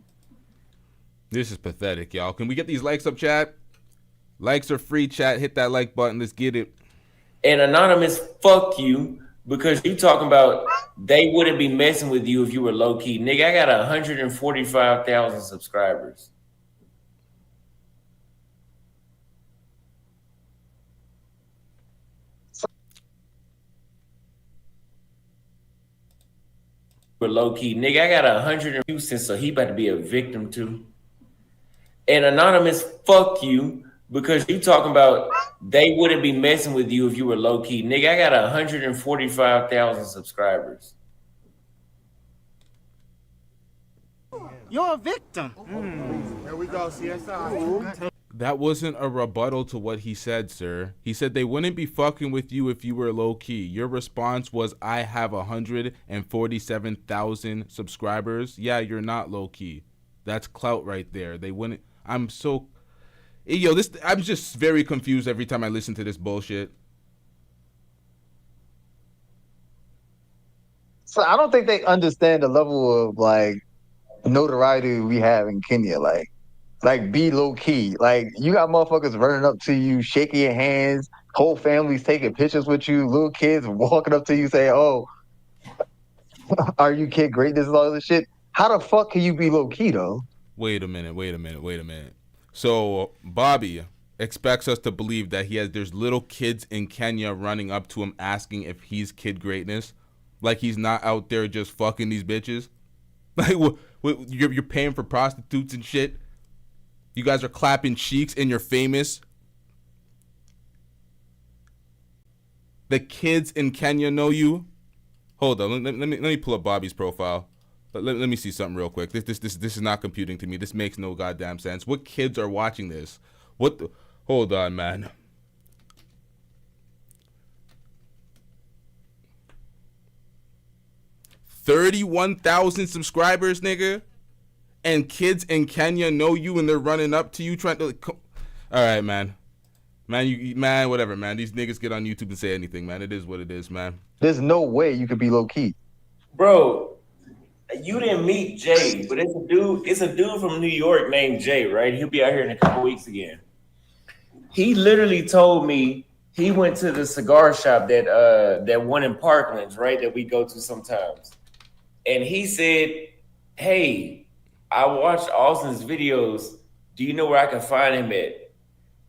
This is pathetic, y'all. Can we get these likes up, chat? Likes are free, chat. Hit that like button. Let's get it. And Anonymous, fuck you. because you talking about they wouldn't be messing with you if you were low key. Nigga, I got 145,000 subscribers. For low key, nigga, I got 100 Houston, so he about to be a victim too. And anonymous, fuck you, because you talking about they wouldn't be messing with you if you were low key. Nigga, I got 145,000 subscribers. You're a victim. There we go, CSI. That wasn't a rebuttal to what he said, sir. He said they wouldn't be fucking with you if you were low key. Your response was, I have 147,000 subscribers. Yeah, you're not low key. That's clout right there. They wouldn't. I'm just very confused every time I listen to this bullshit. So I don't think they understand the level of like notoriety we have in Kenya. Like be low key. Like you got motherfuckers running up to you, shaking your hands, whole families taking pictures with you, little kids walking up to you saying, "Oh, are you kid great?" This and all this shit. How the fuck can you be low key though? Wait a minute. So Bobby expects us to believe that there's little kids in Kenya running up to him asking if he's kid greatness, like he's not out there just fucking these bitches. Like you're paying for prostitutes and shit. You guys are clapping cheeks and you're famous. The kids in Kenya know you. Hold on, let me pull up Bobby's profile. Let me see something real quick. This is not computing to me. This makes no goddamn sense. What kids are watching this? Hold on, man. $31,000 subscribers, nigga. And kids in Kenya know you and they're running up to you trying to. All right, man. Man, whatever, man. These niggas get on YouTube and say anything, man. It is what it is, man. There's no way you could be low key, bro. You didn't meet Jay, but it's a dude from New York named Jay, right? He'll be out here in a couple weeks again. He literally told me he went to the cigar shop that one in Parklands, right? That we go to sometimes, and he said, "Hey, I watched Austin's videos. Do you know where I can find him at?"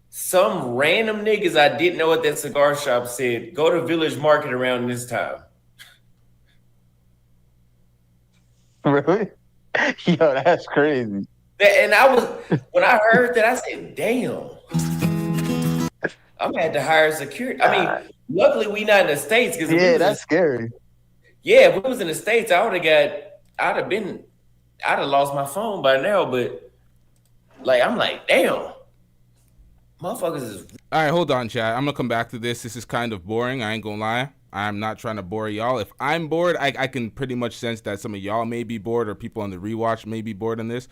Some random niggas I didn't know at that cigar shop said, "Go to Village Market around this time." Really? Yo, that's crazy. And when I heard that, I said, "Damn, I'm gonna have to hire security." I mean, luckily we not in the States because that's scary. Yeah, if we was in the States, I'd have lost my phone by now, but I'm like, damn, motherfuckers is. All right, hold on, chat. I'm gonna come back to this. This is kind of boring. I ain't gonna lie. I'm not trying to bore y'all. If I'm bored, I can pretty much sense that some of y'all may be bored or people on the rewatch may be bored on this.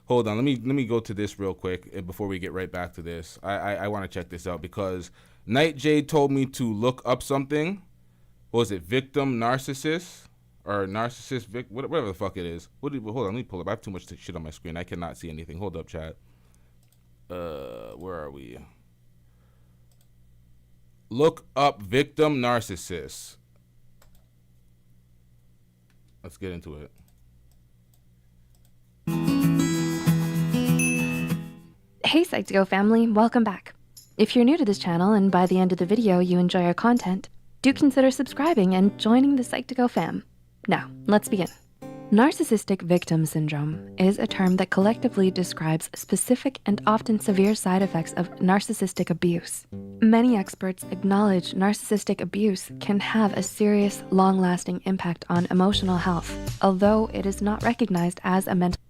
Hold on, let me go to this real quick before we get right back to this. I want to check this out because Night Jade told me to look up something. What was it? Victim narcissist? Or narcissist, whatever the fuck it is. Hold on, let me pull up. I have too much shit on my screen. I cannot see anything. Hold up, chat. Where are we? Look up victim narcissist. Let's get into it. Hey Psych2Go family, welcome back. If you're new to this channel and by the end of the video you enjoy our content, do consider subscribing and joining the Psych2Go fam. Now, let's begin. Narcissistic victim syndrome is a term that collectively describes specific and often severe side effects of narcissistic abuse. Many experts acknowledge narcissistic abuse can have a serious, long-lasting impact on emotional health, although it is not recognized as a mental.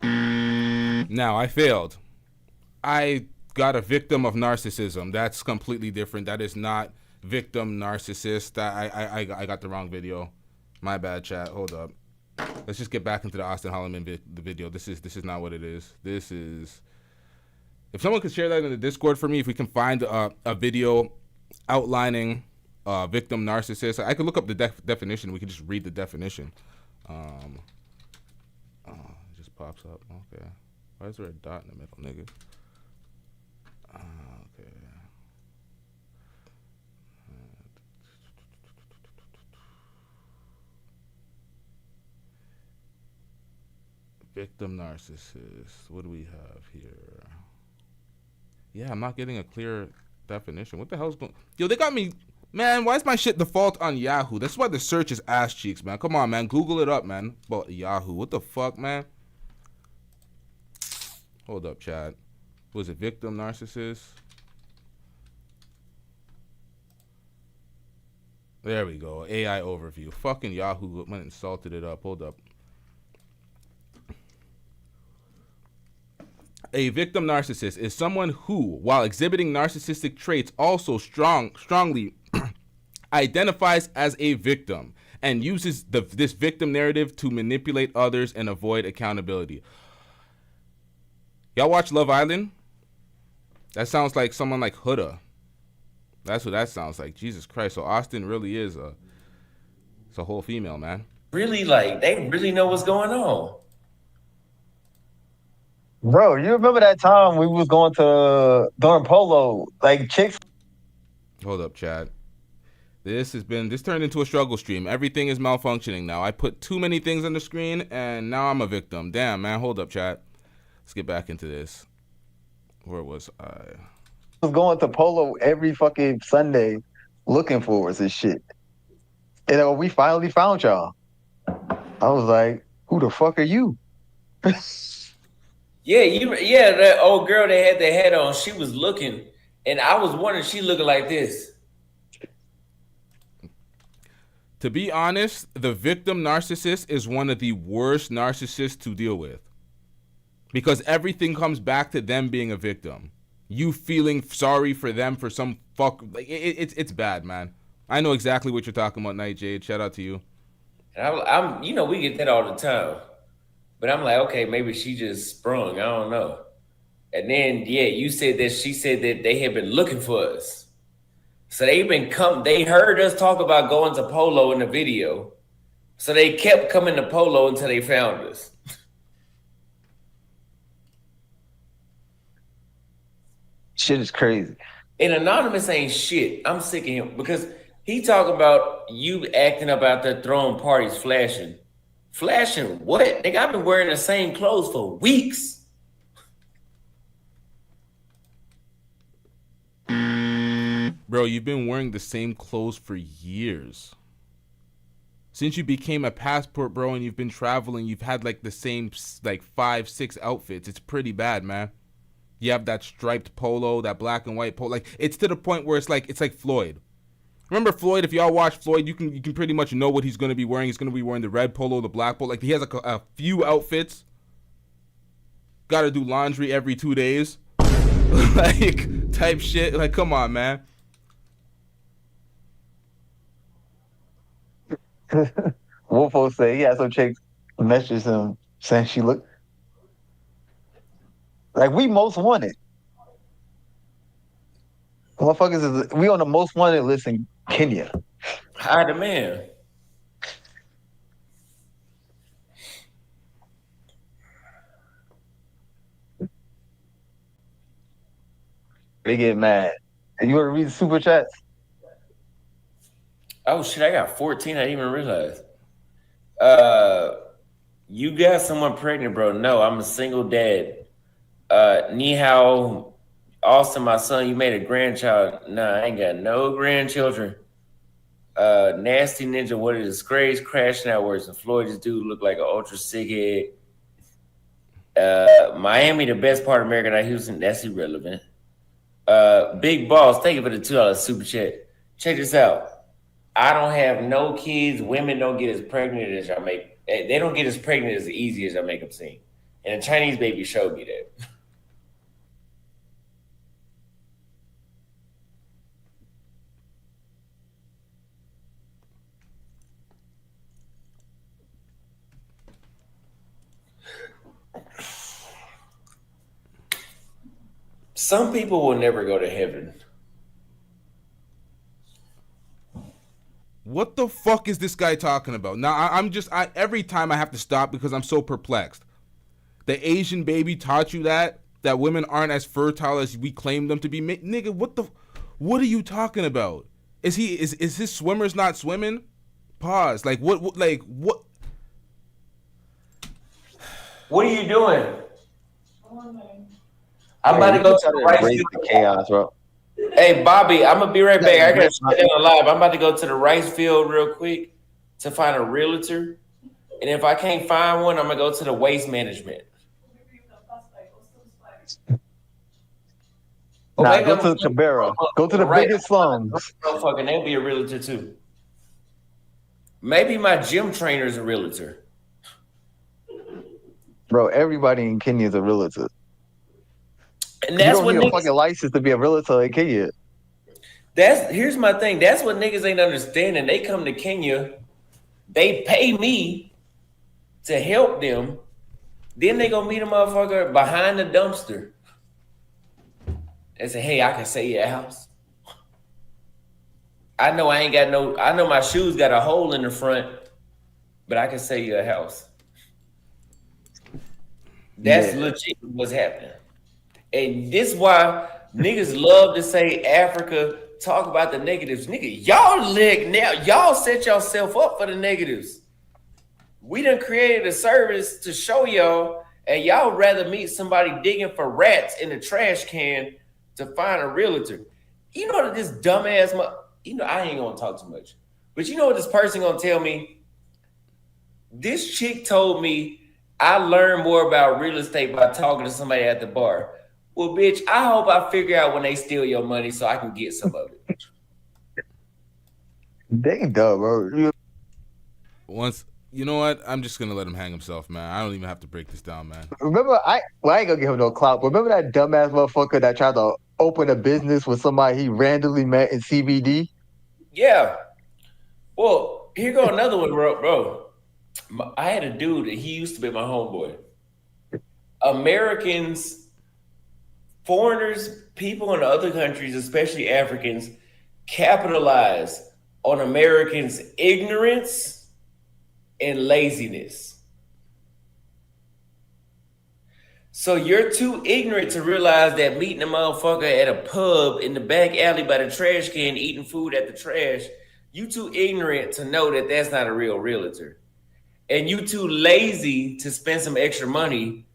Now, I failed. I got a victim of narcissism. That's completely different. That is not victim narcissist. I got the wrong video. My bad, chat. Hold up. Let's just get back into the Auston Holleman the video. This is not what it is. This is. If someone could share that in the Discord for me, if we can find a video outlining victim narcissist, I could look up the definition. We could just read the definition. It just pops up. Okay. Why is there a dot in the middle, nigga? Okay. Victim narcissist. What do we have here? Yeah, I'm not getting a clear definition. What the hell's going? Yo, they got me. Man, why is my shit default on Yahoo? That's why the search is ass cheeks, man. Come on, man. Google it up, man. About Yahoo. What the fuck, man? Hold up, Chad. Was it victim narcissist? There we go. AI overview. Fucking Yahoo went and salted it up. Hold up. A victim narcissist is someone who, while exhibiting narcissistic traits, also strongly identifies as a victim and uses this victim narrative to manipulate others and avoid accountability. Y'all watch Love Island? That sounds like someone like Huda. That's what that sounds like. Jesus Christ. So Austin really is it's a whole female, man. Really, like, they really know what's going on. Bro, you remember that time we was going to during polo, like chicks? Hold up, Chad. This turned into a struggle stream. Everything is malfunctioning now. I put too many things on the screen and now I'm a victim. Damn, man. Hold up, Chad. Let's get back into this. Where was I? Was going to polo every fucking Sunday looking for us and shit. And we finally found y'all. I was like, who the fuck are you? Yeah, that old girl that had the hat on, she was looking, and I was wondering, she looking like this. To be honest, the victim narcissist is one of the worst narcissists to deal with. Because everything comes back to them being a victim. You feeling sorry for them for some fuck. Like, it's bad, man. I know exactly what you're talking about, Nightjade. Shout out to you. And I'm we get that all the time. But I'm like, okay, maybe she just sprung. I don't know. And then, you said that she said that they had been looking for us. So they heard us talk about going to polo in the video. So they kept coming to polo until they found us. Shit is crazy. And Anonymous ain't shit. I'm sick of him because he talking about you acting up out there throwing parties, flashing. Flashing what? Nigga, I've been wearing the same clothes for weeks. Bro, you've been wearing the same clothes for years. Since you became a passport, bro, and you've been traveling, you've had like the same like 5-6 outfits. It's pretty bad, man. You have that striped polo, that black and white polo. Like, it's to the point where it's like Floyd. Remember Floyd? If y'all watch Floyd, you can pretty much know what he's going to be wearing. He's going to be wearing the red polo, the black polo. Like, he has a few outfits. Got to do laundry every 2 days. Like, type shit. Like, come on, man. Wolfo said he had some chicks message him saying she looked like we most wanted. Motherfuckers, we on the most wanted list in Kenya. High demand. They get mad. You want to read the super chats? Oh shit, I got 14. I didn't even realize. You got someone pregnant, bro? No, I'm a single dad. Ni hao, Austin, my son, you made a grandchild. Nah, I ain't got no grandchildren. Nasty Ninja, what a disgrace, crashing out words. And Floyd, this dude look like an ultra sick head. Miami, the best part of America, not Houston. That's irrelevant. Big Boss, thank you for the $2 super chat. Check this out. I don't have no kids. Women don't get as pregnant as y'all make. They don't get as pregnant as easy as y'all make them seem. And a Chinese baby showed me that. Some people will never go to heaven. What the fuck is this guy talking about? Now, every time I have to stop because I'm so perplexed. The Asian baby taught you that women aren't as fertile as we claim them to be. Nigga, what are you talking about? Is his swimmers not swimming? Pause. Like, what? What are you doing? I'm about to go to the rice embrace the chaos, bro. Hey, Bobby, I'm gonna be right back. I gotta shut down live. I'm about to go to the rice field real quick to find a realtor, and if I can't find one, I'm gonna go to the waste management. Nah, go to Cabrera. Go to the biggest slums. Motherfucking, they'll be a realtor too. Maybe my gym trainer is a realtor. Bro, everybody in Kenya is a realtor. And that's you what don't need niggas, a fucking license to be a realtor in Kenya. here's my thing. That's what niggas ain't understanding. They come to Kenya, they pay me to help them. Then they gonna meet a motherfucker behind the dumpster. They say, hey, I can sell you a house. I know I know my shoes got a hole in the front, but I can sell you a house. That's legit what's happening. And this is why niggas love to say Africa, talk about the negatives. Nigga, y'all set yourself up for the negatives. We done created a service to show y'all, and y'all rather meet somebody digging for rats in the trash can to find a realtor. You know that this dumbass, I ain't gonna talk too much, but you know what this person gonna tell me? This chick told me I learned more about real estate by talking to somebody at the bar. Well, bitch, I hope I figure out when they steal your money so I can get some of it. They dumb, bro. You know what? I'm just gonna let him hang himself, man. I don't even have to break this down, man. Remember, I ain't gonna give him no clout, but remember that dumbass motherfucker that tried to open a business with somebody he randomly met in CBD? Yeah. Well, here go another one, bro. I had a dude that he used to be my homeboy. Americans, foreigners, people in other countries, especially Africans, capitalize on Americans' ignorance and laziness. So you're too ignorant to realize that meeting a motherfucker at a pub in the back alley by the trash can, eating food at the trash, you too ignorant to know that that's not a real realtor. And you too lazy to spend some extra money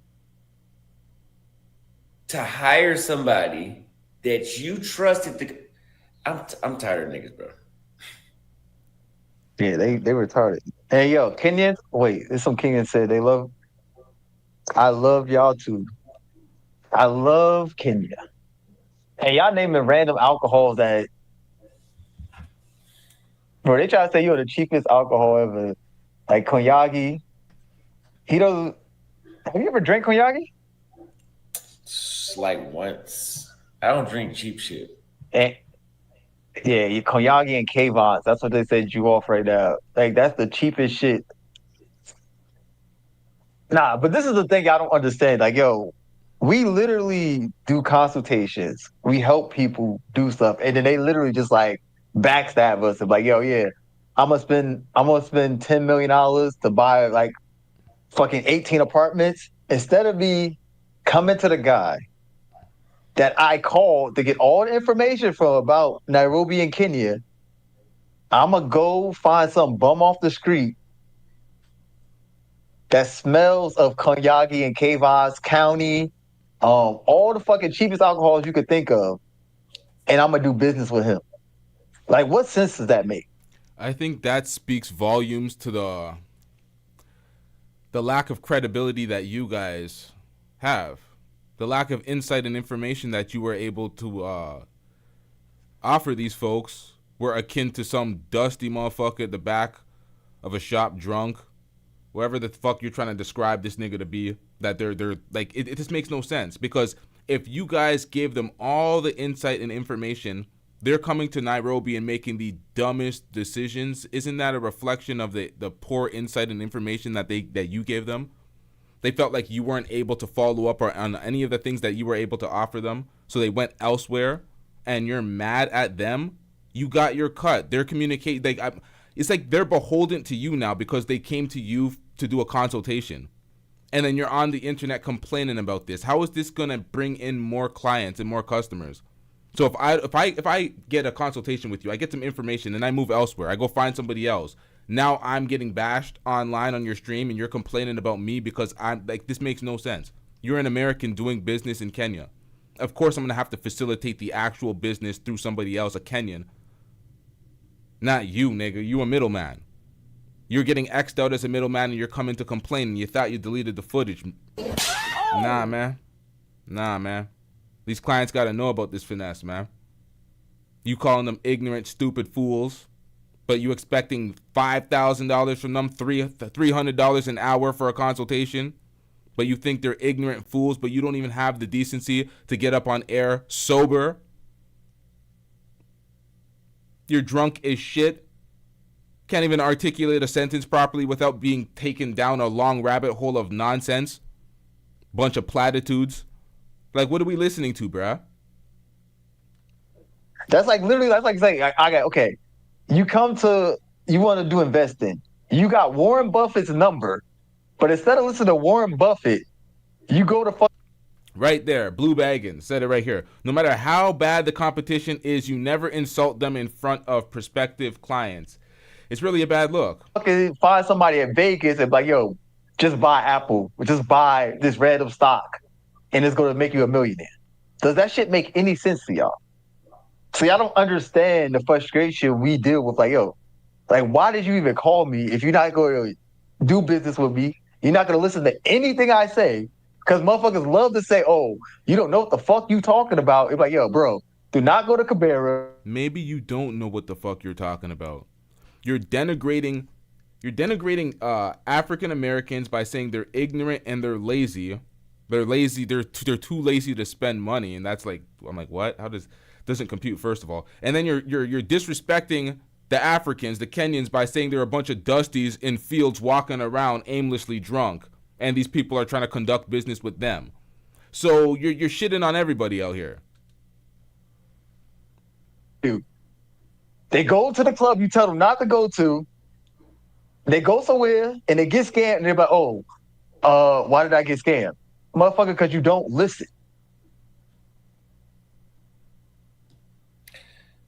to hire somebody that you trusted to. I'm tired of niggas, bro. Yeah, they retarded. Hey, yo, Kenyans, wait, there's some Kenyans said I love y'all too. I love Kenya. And y'all naming random alcohols that, bro, they try to say you're the cheapest alcohol ever. Like Konyagi. Have you ever drank Konyagi? Like once. I don't drink cheap shit. Yeah, Konyagi and Kavons. That's what they said you off right now. Like, that's the cheapest shit. Nah, but this is the thing I don't understand. Like, yo, we literally do consultations. We help people do stuff. And then they literally just like backstab us and like, yo, yeah, I'm gonna spend $10 million to buy like fucking 18 apartments. Instead of me coming to the guy that I called to get all the information from about Nairobi and Kenya, I'm going to go find some bum off the street that smells of Konyagi and Kavons County, all the fucking cheapest alcohols you could think of, and I'm going to do business with him. Like, what sense does that make? I think that speaks volumes to the lack of credibility that you guys have. The lack of insight and information that you were able to offer these folks were akin to some dusty motherfucker at the back of a shop drunk, wherever the fuck you're trying to describe this nigga to be, that they're like, it just makes no sense. Because if you guys gave them all the insight and information, they're coming to Nairobi and making the dumbest decisions. Isn't that a reflection of the poor insight and information that you gave them? They felt like you weren't able to follow up on any of the things that you were able to offer them, so they went elsewhere, and you're mad at them. You got your cut. They're communicating. It's like they're beholden to you now because they came to you to do a consultation, and then you're on the internet complaining about this. How is this gonna bring in more clients and more customers? So if I get a consultation with you, I get some information, and I move elsewhere. I go find somebody else. Now I'm getting bashed online on your stream and you're complaining about me because I'm like, this makes no sense. You're an American doing business in Kenya. Of course, I'm going to have to facilitate the actual business through somebody else, a Kenyan. Not you, nigga. You a middleman. You're getting X'd out as a middleman and you're coming to complain and you thought you deleted the footage. Nah, man. Nah, man. These clients got to know about this finesse, man. You calling them ignorant, stupid fools, but you expecting $5,000 from them, $300 an hour for a consultation, but you think they're ignorant fools, but you don't even have the decency to get up on air sober. You're drunk as shit. Can't even articulate a sentence properly without being taken down a long rabbit hole of nonsense. Bunch of platitudes. Like, what are we listening to, bruh? That's like literally, that's like saying, I got, okay, you want to do investing. You got Warren Buffett's number, but instead of listening to Warren Buffett, you go to right there, Blue Baggin said it right here. No matter how bad the competition is, you never insult them in front of prospective clients. It's really a bad look. fucking find somebody at Vegas and be like, yo, just buy Apple, just buy this random stock, and it's going to make you a millionaire. Does that shit make any sense to y'all? See, I don't understand the frustration we deal with. Like, yo, like, why did you even call me if you're not going to do business with me? You're not going to listen to anything I say, because motherfuckers love to say, oh, you don't know what the fuck you talking about. It's like, yo, bro, do not go to Cabrera. Maybe you don't know what the fuck you're talking about. You're denigrating African Americans by saying they're ignorant and they're lazy. They're lazy. They're too lazy to spend money, and that's like, I'm like, what? How doesn't compute, first of all. And then you're disrespecting the Africans, the Kenyans, by saying they're a bunch of dusties in fields walking around aimlessly drunk, and these people are trying to conduct business with them. So you're shitting on everybody out here. Dude, they go to the club you tell them not to go to. They go somewhere and they get scammed, and they're like, oh, why did I get scammed? Motherfucker, because you don't listen.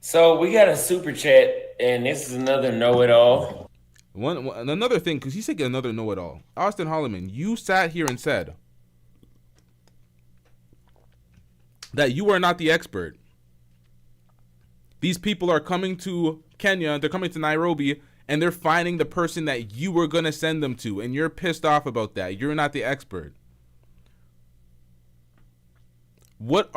So we got a super chat, and this is another know-it-all. Another thing, because he said another know-it-all. Auston Holleman, you sat here and said that you are not the expert. These people are coming to Kenya, they're coming to Nairobi, and they're finding the person that you were going to send them to, and you're pissed off about that. You're not the expert. What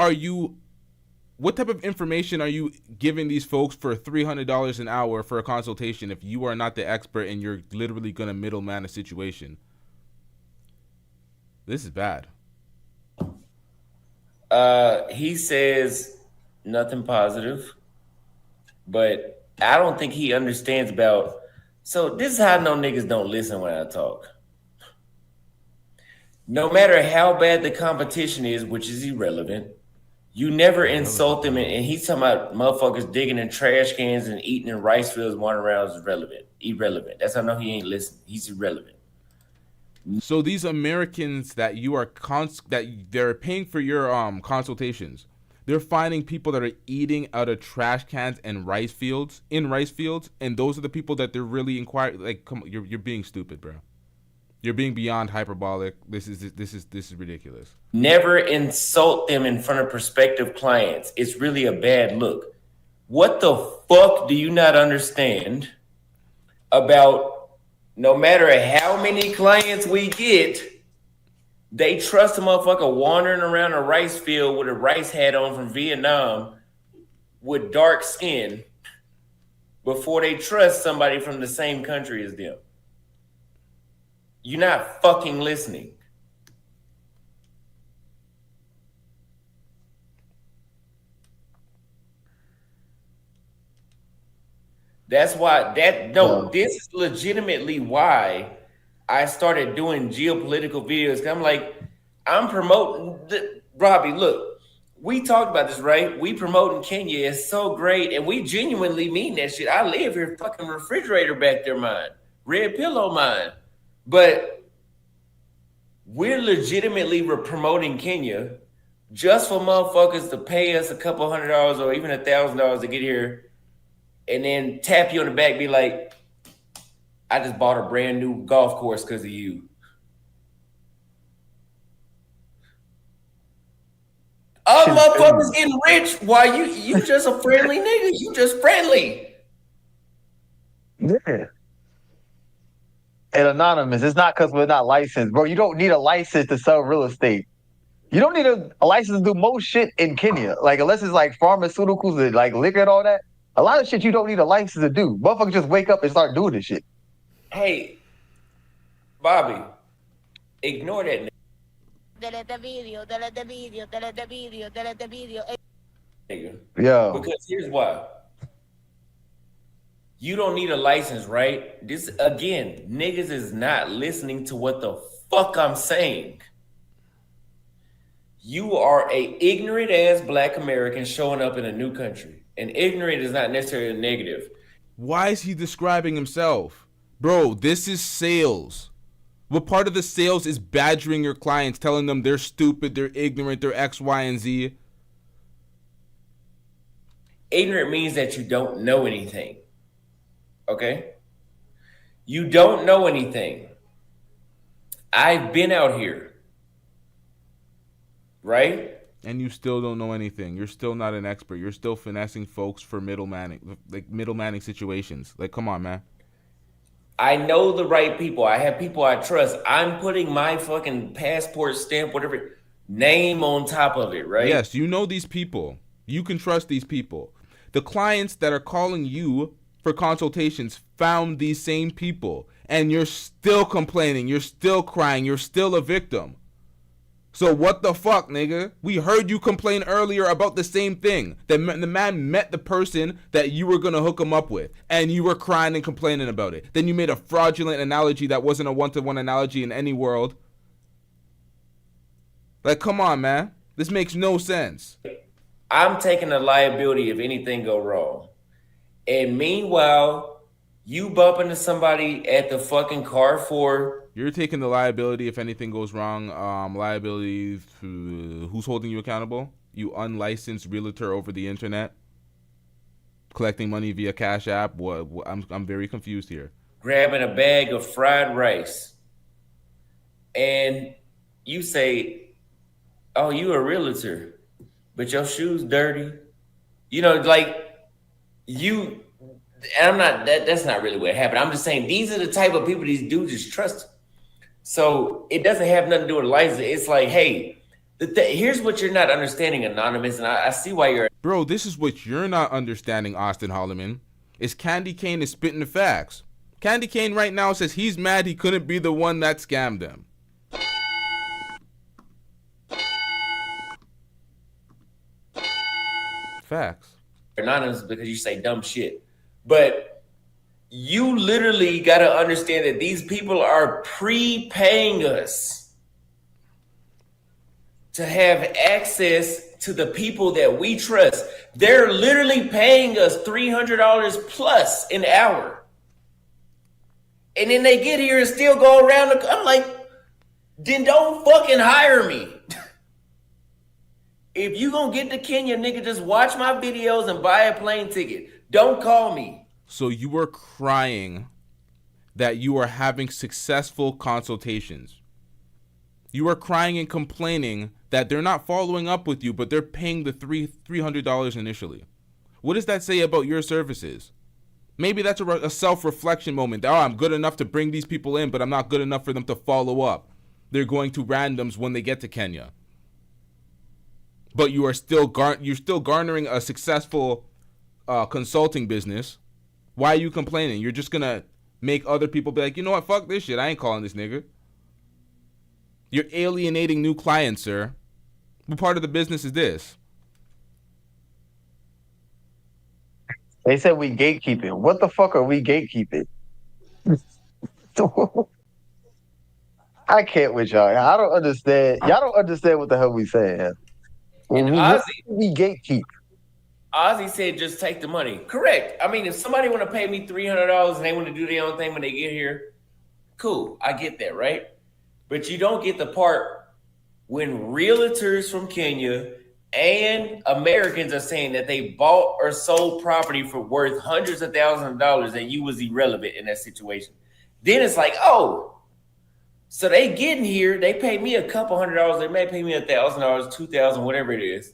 type of information are you giving these folks for $300 an hour for a consultation if you are not the expert and you're literally going to middleman a situation? This is bad. He says nothing positive, but I don't think he understands about. So this is how I know niggas don't listen when I talk. No matter how bad the competition is, which is irrelevant, you never insult them. And he's talking about motherfuckers digging in trash cans and eating in rice fields, wandering around is irrelevant. That's how I know he ain't listening. He's irrelevant. So these Americans that you are that they're paying for your consultations, they're finding people that are eating out of trash cans and rice fields, and those are the people that they're really inquiring. Like, come on, you're being stupid, bro. You're being beyond hyperbolic. This is ridiculous. Never insult them in front of prospective clients. It's really a bad look. What the fuck do you not understand about no matter how many clients we get, they trust a motherfucker wandering around a rice field with a rice hat on from Vietnam with dark skin before they trust somebody from the same country as them. You're not fucking listening. That's why this is legitimately why I started doing geopolitical videos. I'm promoting Robbie, look, we talked about this, right? We promoting Kenya. It's so great. And we genuinely mean that shit. I live here, fucking refrigerator back there, mine. Red pillow, mine. But we're legitimately promoting Kenya just for motherfuckers to pay us a couple $100 or even $1,000 to get here and then tap you on the back, be like, I just bought a brand new golf course because of you. Other motherfuckers getting rich while you just a friendly nigga. You just friendly. Yeah. And anonymous, it's not because we're not licensed, bro. You don't need a license to sell real estate. You don't need a license to do most shit in Kenya. Like, unless it's like pharmaceuticals and like liquor and all that. A lot of shit you don't need a license to do. Motherfuckers just wake up and start doing this shit. Hey, Bobby, ignore that nigga. Delete the video, delete the video, delete the video, delete the video. Yeah. Because here's why. You don't need a license, right? This, again, niggas is not listening to what the fuck I'm saying. You are a ignorant ass black American showing up in a new country. And ignorant is not necessarily negative. Why is he describing himself? Bro, this is sales. What part of the sales is badgering your clients, telling them they're stupid, they're ignorant, they're X, Y, and Z? Ignorant means that you don't know anything. Okay? You don't know anything. I've been out here. Right? And you still don't know anything. You're still not an expert. You're still finessing folks for middlemaning situations. Like, come on, man. I know the right people. I have people I trust. I'm putting my fucking passport stamp, whatever, name on top of it, right? Yes, you know these people. You can trust these people. The clients that are calling you for consultations found these same people, and you're still complaining. You're still crying. You're still a victim. So what the fuck, nigga? We heard you complain earlier about the same thing. The man met the person that you were going to hook him up with, and you were crying and complaining about it. Then you made a fraudulent analogy that wasn't a one-to-one analogy in any world. Like, come on, man. This makes no sense. I'm taking the liability if anything go wrong. And meanwhile, you bump into somebody at the fucking Carrefour. You're taking the liability if anything goes wrong. Liability, who's holding you accountable? You unlicensed realtor over the internet, collecting money via Cash App. What? I'm very confused here. Grabbing a bag of fried rice, and you say, "Oh, you a realtor, but your shoes dirty." You know, like you. And I'm not. That's not really what happened. I'm just saying these are the type of people these dudes just trust. So it doesn't have nothing to do with license. It's like, hey, here's what you're not understanding, Anonymous, and I see why you're... Bro, this is what you're not understanding, Auston Holleman, is Candy Cane is spitting the facts. Candy Cane right now says he's mad he couldn't be the one that scammed them. Facts. Anonymous because you say dumb shit. But... you literally got to understand that these people are prepaying us to have access to the people that we trust. They're literally paying us $300 plus an hour. And then they get here and still go around. I'm like, then don't fucking hire me. If you gonna get to Kenya, nigga, just watch my videos and buy a plane ticket. Don't call me. So you were crying that you are having successful consultations. You are crying and complaining that they're not following up with you, but they're paying the $300 initially. What does that say about your services? Maybe that's a self-reflection moment. Oh, I'm good enough to bring these people in, but I'm not good enough for them to follow up. They're going to randoms when they get to Kenya. But you are still garnering a successful consulting business. Why are you complaining? You're just going to make other people be like, you know what? Fuck this shit. I ain't calling this nigga. You're alienating new clients, sir. What part of the business is this? They said we gatekeeping. What the fuck are we gatekeeping? I can't with y'all. I don't understand. Y'all don't understand what the hell we saying. And Ozzy, we gatekeep. Ozzy said, just take the money. Correct. I mean, if somebody want to pay me $300 and they want to do their own thing when they get here, cool. I get that, right? But you don't get the part when realtors from Kenya and Americans are saying that they bought or sold property for worth hundreds of thousands of dollars and you was irrelevant in that situation. Then it's like, oh, so they getting here, they pay me a couple $100, they may pay me $1,000, $2,000, whatever it is.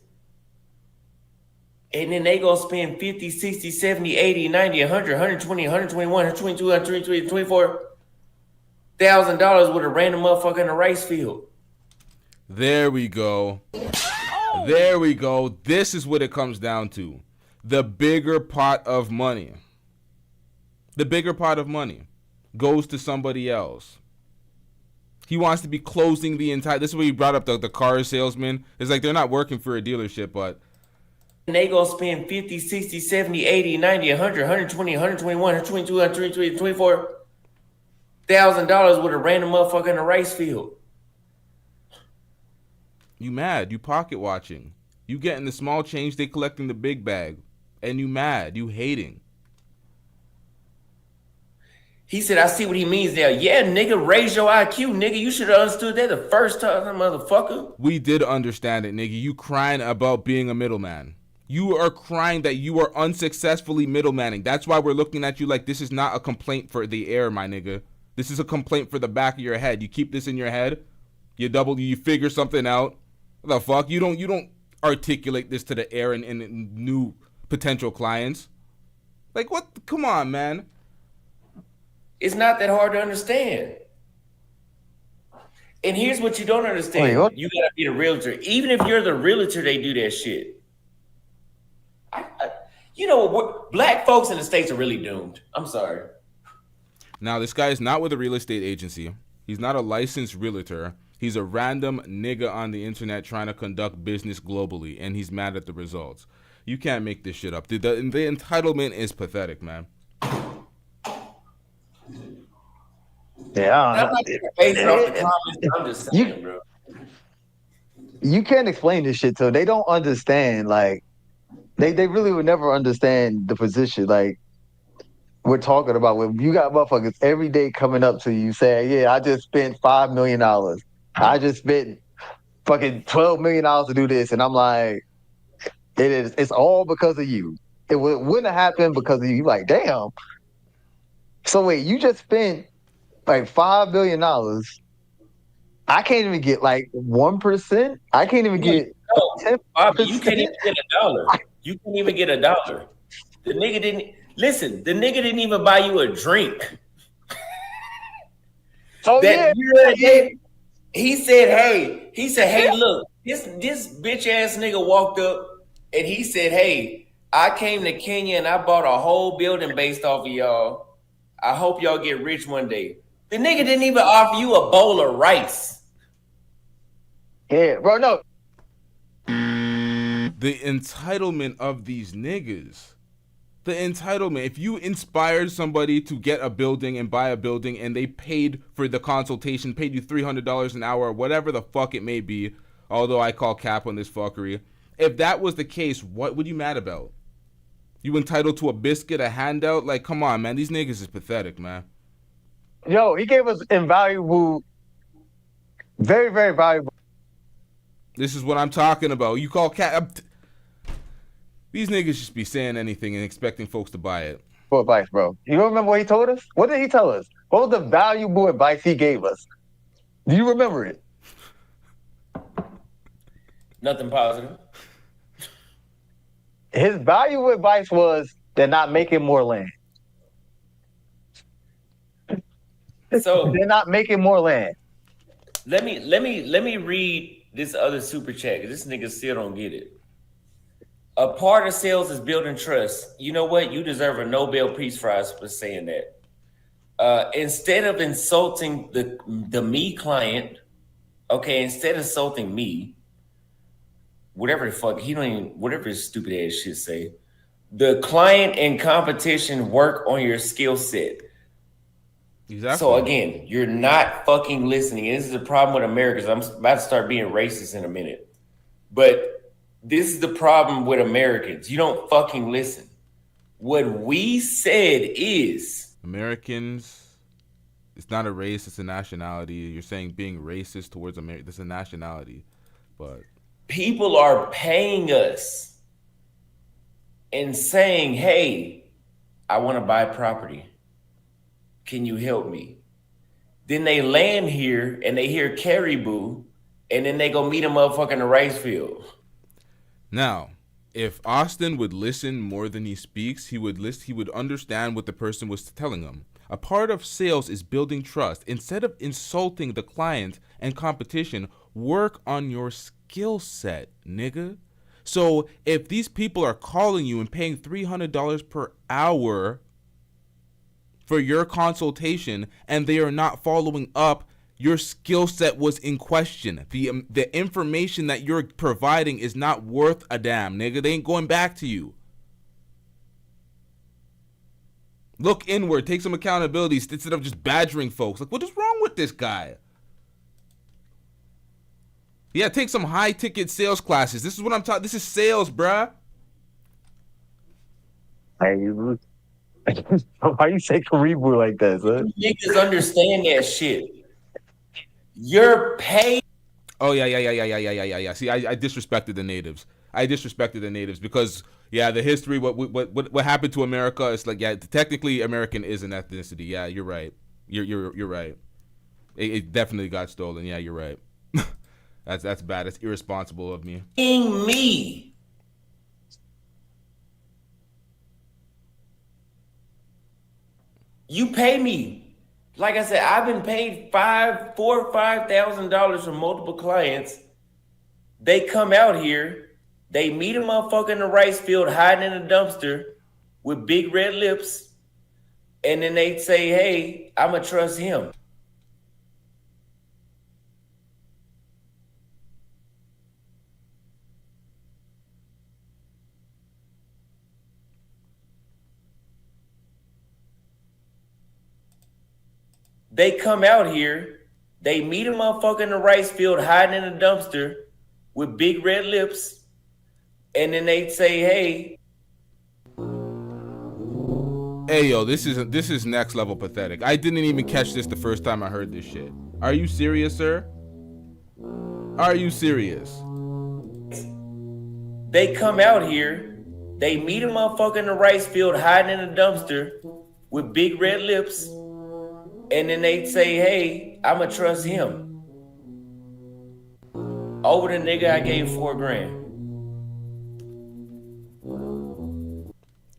And then they go spend 50, 60, 70, 80, 90, 100, 120, 121, 122, 123, $24,000 with a random motherfucker in a rice field. There we go. There we go. This is what it comes down to. The bigger pot of money. The bigger pot of money goes to somebody else. He wants to be closing the entire... This is where he brought up the car salesman. It's like they're not working for a dealership, but... And they go spend 50, 60, 70, 80, 90, 100, 120, 121, 122, 123, $24,000 with a random motherfucker in a rice field. You mad. You pocket watching. You getting the small change, they collecting the big bag. And you mad. You hating. He said, I see what he means now. Yeah, nigga, raise your IQ, nigga. You should have understood that the first time, motherfucker. We did understand it, nigga. You crying about being a middleman. You are crying that you are unsuccessfully middlemaning. That's why we're looking at you like this is not a complaint for the air, my nigga. This is a complaint for the back of your head. You keep this in your head. You figure something out. What the fuck? You don't articulate this to the air and new potential clients. Like, what? Come on, man. It's not that hard to understand. And here's what you don't understand. You gotta be the realtor. Even if you're the realtor, they do that shit. You know, black folks in the States are really doomed. I'm sorry. Now, this guy is not with a real estate agency. He's not a licensed realtor. He's a random nigga on the internet trying to conduct business globally, and he's mad at the results. You can't make this shit up. The entitlement is pathetic, man. Yeah. I'm just saying, bro. You can't explain this shit to them. They don't understand, like, They really would never understand the position like we're talking about. When you got motherfuckers every day coming up to you saying, yeah, I just spent $5 million. I just spent fucking $12 million to do this. And I'm like, it's all because of you. It wouldn't have happened because of you. You're like, damn. So wait, you just spent like $5 million. I can't even get like 1%. I can't even get 10%. Bobby, you can't even get $1. You can't even get $1. The nigga didn't even buy you a drink. Oh, He said, hey, look, this bitch ass nigga walked up and he said, hey, I came to Kenya and I bought a whole building based off of y'all. I hope y'all get rich one day. The nigga didn't even offer you a bowl of rice. Yeah, bro, no. The entitlement of these niggas. The entitlement. If you inspired somebody to get a building and buy a building and they paid for the consultation, paid you $300 an hour, or whatever the fuck it may be, although I call cap on this fuckery. If that was the case, what would you mad about? You entitled to a biscuit, a handout? Like, come on, man. These niggas is pathetic, man. Yo, he gave us invaluable, very, very valuable. This is what I'm talking about. You call cap. These niggas just be saying anything and expecting folks to buy it. For advice, bro. You don't remember what he told us? What did he tell us? What was the valuable advice he gave us? Do you remember it? Nothing positive. His valuable advice was they're not making more land. So they're not making more land. Let me read this other super chat. This nigga still don't get it. A part of sales is building trust. You know what? You deserve a Nobel Peace Prize for saying that. Instead of insulting the me client, okay, instead of insulting me, whatever the fuck, he don't even, whatever his stupid ass shit say, the client and competition work on your skill set. Exactly. So again, you're not fucking listening. And this is the problem with Americans. I'm about to start being racist in a minute. But this is the problem with Americans. You don't fucking listen. What we said is Americans, it's not a race, it's a nationality. You're saying being racist towards America, it's a nationality. But people are paying us and saying, hey, I want to buy property. Can you help me? Then they land here and they hear caribou, and then they go meet a motherfucker in the rice field. Now, if Austin would listen more than he speaks, he would understand what the person was telling him. A part of sales is building trust. Instead of insulting the client and competition, work on your skill set, nigga. So if these people are calling you and paying $300 per hour for your consultation and they are not following up, your skill set was in question. The information that you're providing is not worth a damn, nigga. They ain't going back to you. Look inward, take some accountability instead of just badgering folks. Like, what is wrong with this guy? Yeah, take some high ticket sales classes. This is what I'm talking. This is sales, bruh. Why you say Caribou like that, son? Niggas understand that shit. You're paid. Oh yeah. See, I disrespected the natives. Because the history, what happened to America? It's like, technically American is an ethnicity. Yeah, you're right. You're right. It definitely got stolen. Yeah, you're right. That's bad. That's irresponsible of me. Me. You pay me. Like I said, I've been paid $4,000 or $5,000 from multiple clients. They come out here, they meet a motherfucker in the rice field hiding in a dumpster with big red lips, and then they say, hey, I'ma trust him. They come out here, they meet a motherfucker in the rice field hiding in a dumpster with big red lips, and then they say, hey. Hey, yo, this is next level pathetic. I didn't even catch this the first time I heard this shit. Are you serious, sir? Are you serious? They come out here, they meet a motherfucker in the rice field hiding in a dumpster with big red lips, and then they say, hey, I'ma trust him. Over the nigga I gave $4,000.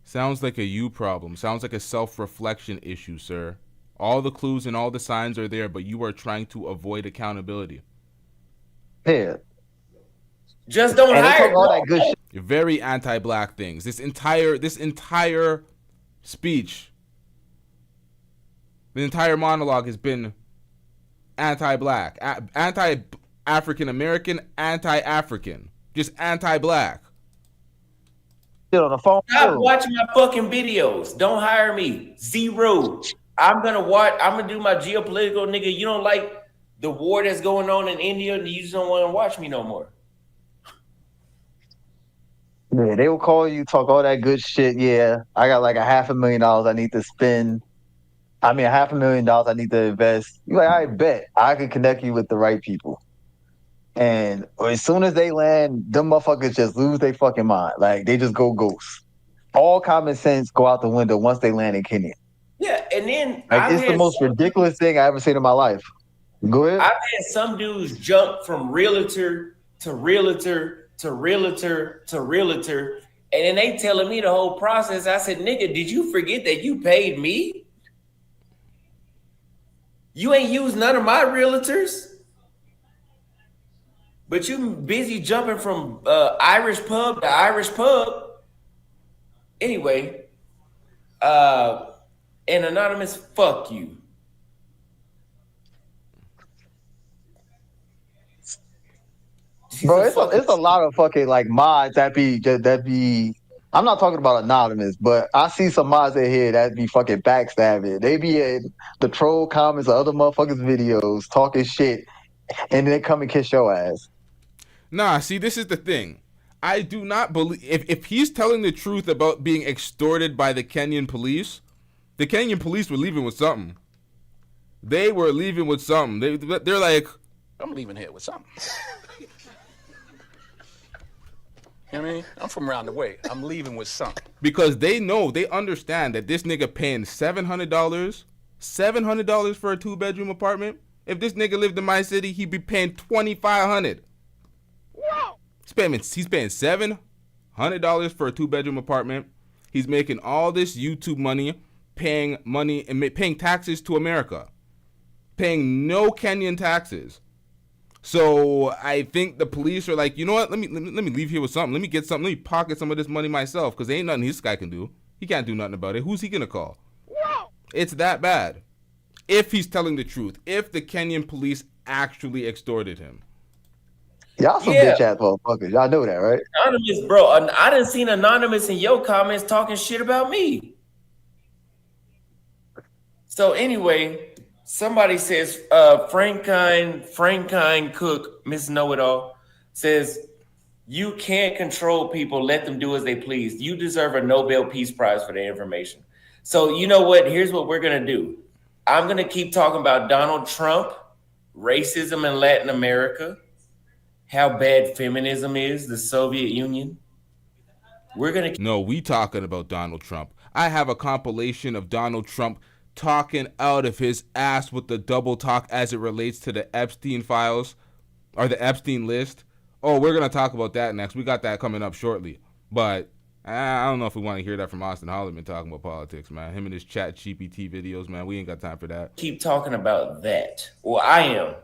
Sounds like a you problem. Sounds like a self-reflection issue, sir. All the clues and all the signs are there, but you are trying to avoid accountability. Yeah. Just don't hire all that good shit. You're very anti-black things. This entire speech, the entire monologue has been anti-black, anti-African American, anti-African, just anti-black. On the phone. Stop watching my fucking videos. Don't hire me. Zero. I'm gonna do my geopolitical, nigga. You don't like the war that's going on in India, and you just don't want to watch me no more. Yeah, they will call you, talk all that good shit. Yeah, I got like $500,000 I need to spend. I mean, $500,000 I need to invest. You like, I bet I can connect you with the right people. And as soon as they land, them motherfuckers just lose their fucking mind. Like, they just go ghost. All common sense go out the window once they land in Kenya. Yeah, and then it's the most ridiculous thing I ever seen in my life. Go ahead. I've had some dudes jump from realtor to realtor to realtor to realtor, and then they telling me the whole process. I said, nigga, did you forget that you paid me? You ain't used none of my realtors, but you busy jumping from Irish pub to Irish pub. Anyway, and anonymous, fuck you. Bro, it's a lot of fucking like mods that be. I'm not talking about anonymous, but I see some mods in here that be fucking backstabbing. They be in the troll comments of other motherfuckers' videos talking shit, and then come and kiss your ass. Nah, see, this is the thing. I do not believe if he's telling the truth about being extorted by the Kenyan police were leaving with something. They were leaving with something. They're like, I'm leaving here with something. You know what I mean? I'm from around the way. I'm leaving with something. Because they understand that this nigga paying $700, $700 for a 2-bedroom apartment. If this nigga lived in my city, he'd be paying $2,500. He's paying $700 for a 2-bedroom apartment. He's making all this YouTube money, paying taxes to America, paying no Kenyan taxes. So I think the police are like, you know what? Let me leave here with something. Let me get something. Let me pocket some of this money myself, because there ain't nothing this guy can do. He can't do nothing about it. Who's he gonna call? It's that bad. If he's telling the truth, if the Kenyan police actually extorted him. Y'all some bitch ass motherfuckers. Y'all know that, right? Anonymous, bro. I done seen Anonymous in your comments talking shit about me. So anyway, somebody says, Frankine Cook, Miss Know-It-All, says, you can't control people. Let them do as they please. You deserve a Nobel Peace Prize for the information. So you know what? Here's what we're going to do. I'm going to keep talking about Donald Trump, racism in Latin America, how bad feminism is, the Soviet Union. No, we talking about Donald Trump. I have a compilation of Donald Trump talking out of his ass with the double talk as it relates to the Epstein files or the Epstein list. Oh, we're going to talk about that next. We got that coming up shortly. But I don't know if we want to hear that from Auston Holleman talking about politics, man. Him and his chat GPT videos, man. We ain't got time for that. Keep talking about that. Well, I am.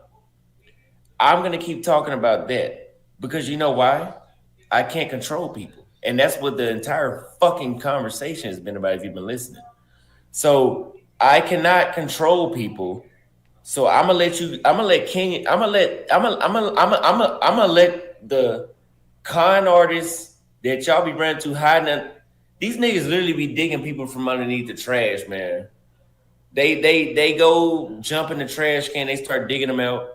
I'm going to keep talking about that because you know why? I can't control people. And that's what the entire fucking conversation has been about if you've been listening. So I cannot control people. So I'm gonna let the con artists that y'all be running to hiding. These niggas literally be digging people from underneath the trash, man. They go jump in the trash can, they start digging them out.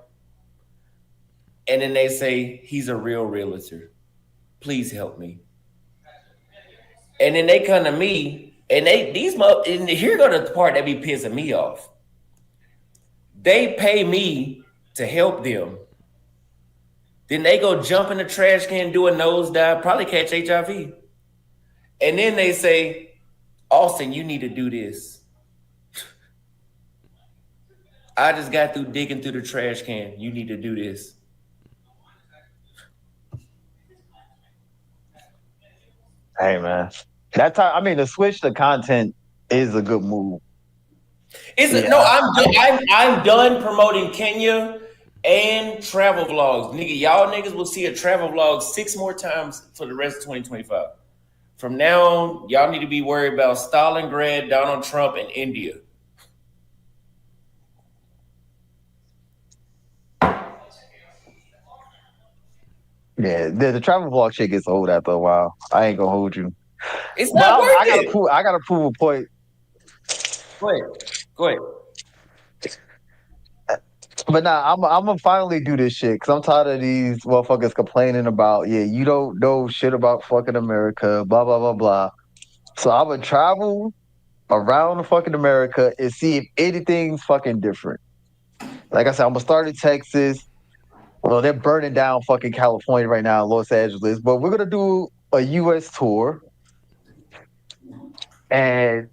And then they say, he's a real realtor. Please help me. And then they come to me, and and here go the part that be pissing me off. They pay me to help them. Then they go jump in the trash can, do a nosedive, probably catch HIV. And then they say, Austin, you need to do this. I just got through digging through the trash can. You need to do this. Hey, man. That time, I mean, the switch to content is a good move. No, I'm done promoting Kenya and travel vlogs. Nigga, y'all niggas will see a travel vlog 6 more times for the rest of 2025. From now on, y'all need to be worried about Stalingrad, Donald Trump, and India. Yeah, the travel vlog shit gets old after a while. I ain't gonna hold you. It's not worth it. I gotta prove a point. Go ahead. But nah, I'm gonna finally do this shit because I'm tired of these motherfuckers complaining about, yeah, you don't know shit about fucking America, blah, blah, blah, blah. So I'm gonna travel around fucking America and see if anything's fucking different. Like I said, I'm gonna start in Texas. Well, they're burning down fucking California right now, Los Angeles. But we're gonna do a U.S. tour. And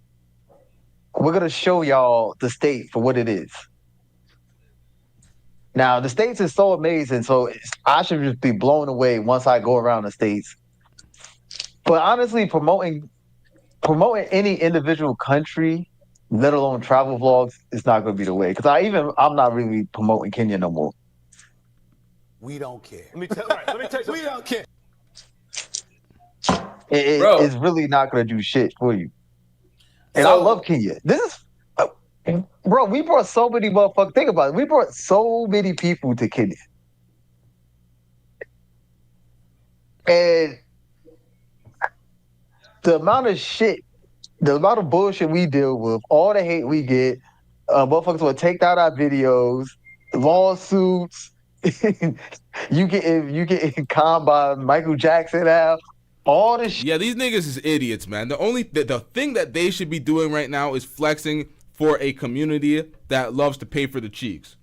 we're going to show y'all the state for what it is. Now, the States is so amazing, so I should just be blown away once I go around the States. But honestly, promoting any individual country, let alone travel vlogs, is not going to be the way. Because I'm not really promoting Kenya no more. We don't care. Let me tell you, we don't care. It's really not going to do shit for you. And I love Kenya. This is, bro, we brought so many motherfuckers. Think about it. We brought so many people to Kenya. And the amount of shit, the amount of bullshit we deal with, all the hate we get, motherfuckers will take down our videos, lawsuits. you get conned by Michael Jackson now. All this shit. Yeah, these niggas is idiots, man. The thing that they should be doing right now is flexing for a community that loves to pay for the cheeks.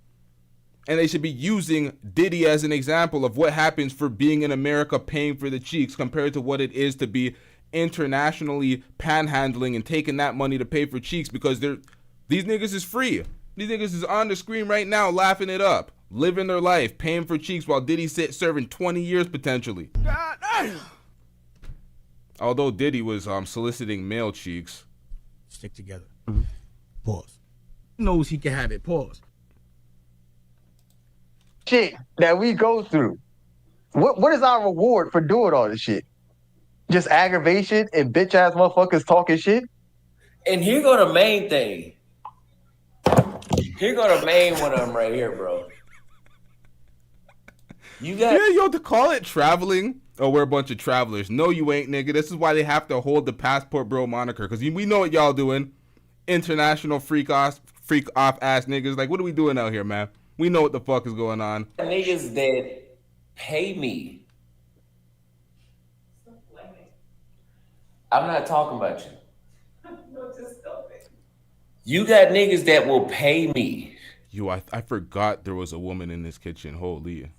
And they should be using Diddy as an example of what happens for being in America paying for the cheeks compared to what it is to be internationally panhandling and taking that money to pay for cheeks, because they're These niggas is free. These niggas is on the screen right now laughing it up, living their life, paying for cheeks while Diddy serving 20 years potentially. God damn. Although Diddy was soliciting male cheeks. Stick together. Pause. Knows he can have it. Pause. Shit that we go through. What is our reward for doing all this shit? Just aggravation and bitch ass motherfuckers talking shit? And here go the main thing. Here go the main one of them right here, bro. You got to call it traveling. Oh, we're a bunch of travelers. No, you ain't, nigga. This is why they have to hold the passport bro moniker, because we know what y'all doing. International freak off ass niggas. Like, what are we doing out here, man? We know what the fuck is going on. Niggas that pay me. I'm not talking about you. You got niggas that will pay me. Yo, I forgot there was a woman in this kitchen. Holy.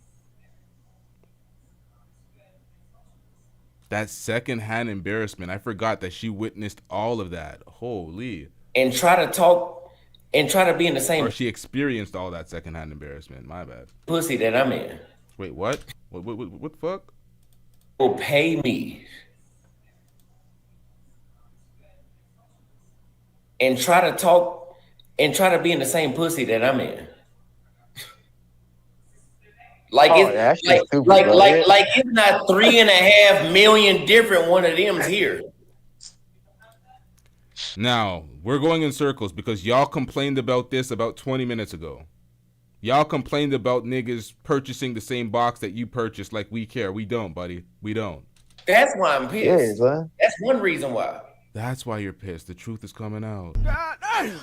That secondhand embarrassment. I forgot that she witnessed all of that. Holy. And try to talk and try to be in the same. Or she experienced all that secondhand embarrassment. My bad. Pussy that I'm in. Wait, what? What the fuck? Will pay me. And try to talk and try to be in the same pussy that I'm in. Like it's like it's not 3.5 million different one of them's here. Now, we're going in circles because y'all complained about this about 20 minutes ago. Y'all complained about niggas purchasing the same box that you purchased like we care. We don't, buddy. We don't. That's why I'm pissed. Yeah, that's one reason why. That's why you're pissed. The truth is coming out. God damn.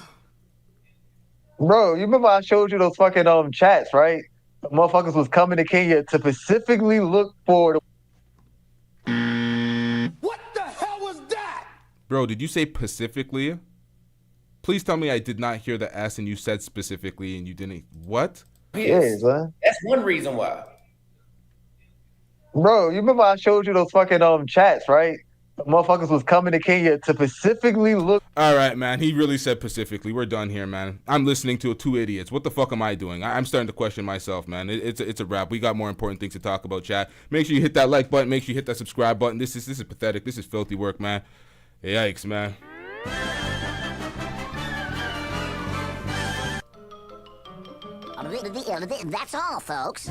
Bro, you remember I showed you those fucking chats, right? The motherfuckers was coming to Kenya to specifically look for the... What the hell was that? Bro, did you say specifically? Please tell me I did not hear the S and you said specifically and you didn't. What? Yes. That's one reason why. Bro, you remember I showed you those fucking chats, right? The motherfuckers was coming to Kenya to specifically look. All right, man. He really said specifically. We're done here, man. I'm listening to two idiots. What the fuck am I doing? I'm starting to question myself, man. It's a wrap. We got more important things to talk about, chat. Make sure you hit that like button. Make sure you hit that subscribe button. This is pathetic. This is filthy work, man. Yikes, man. That's all, folks.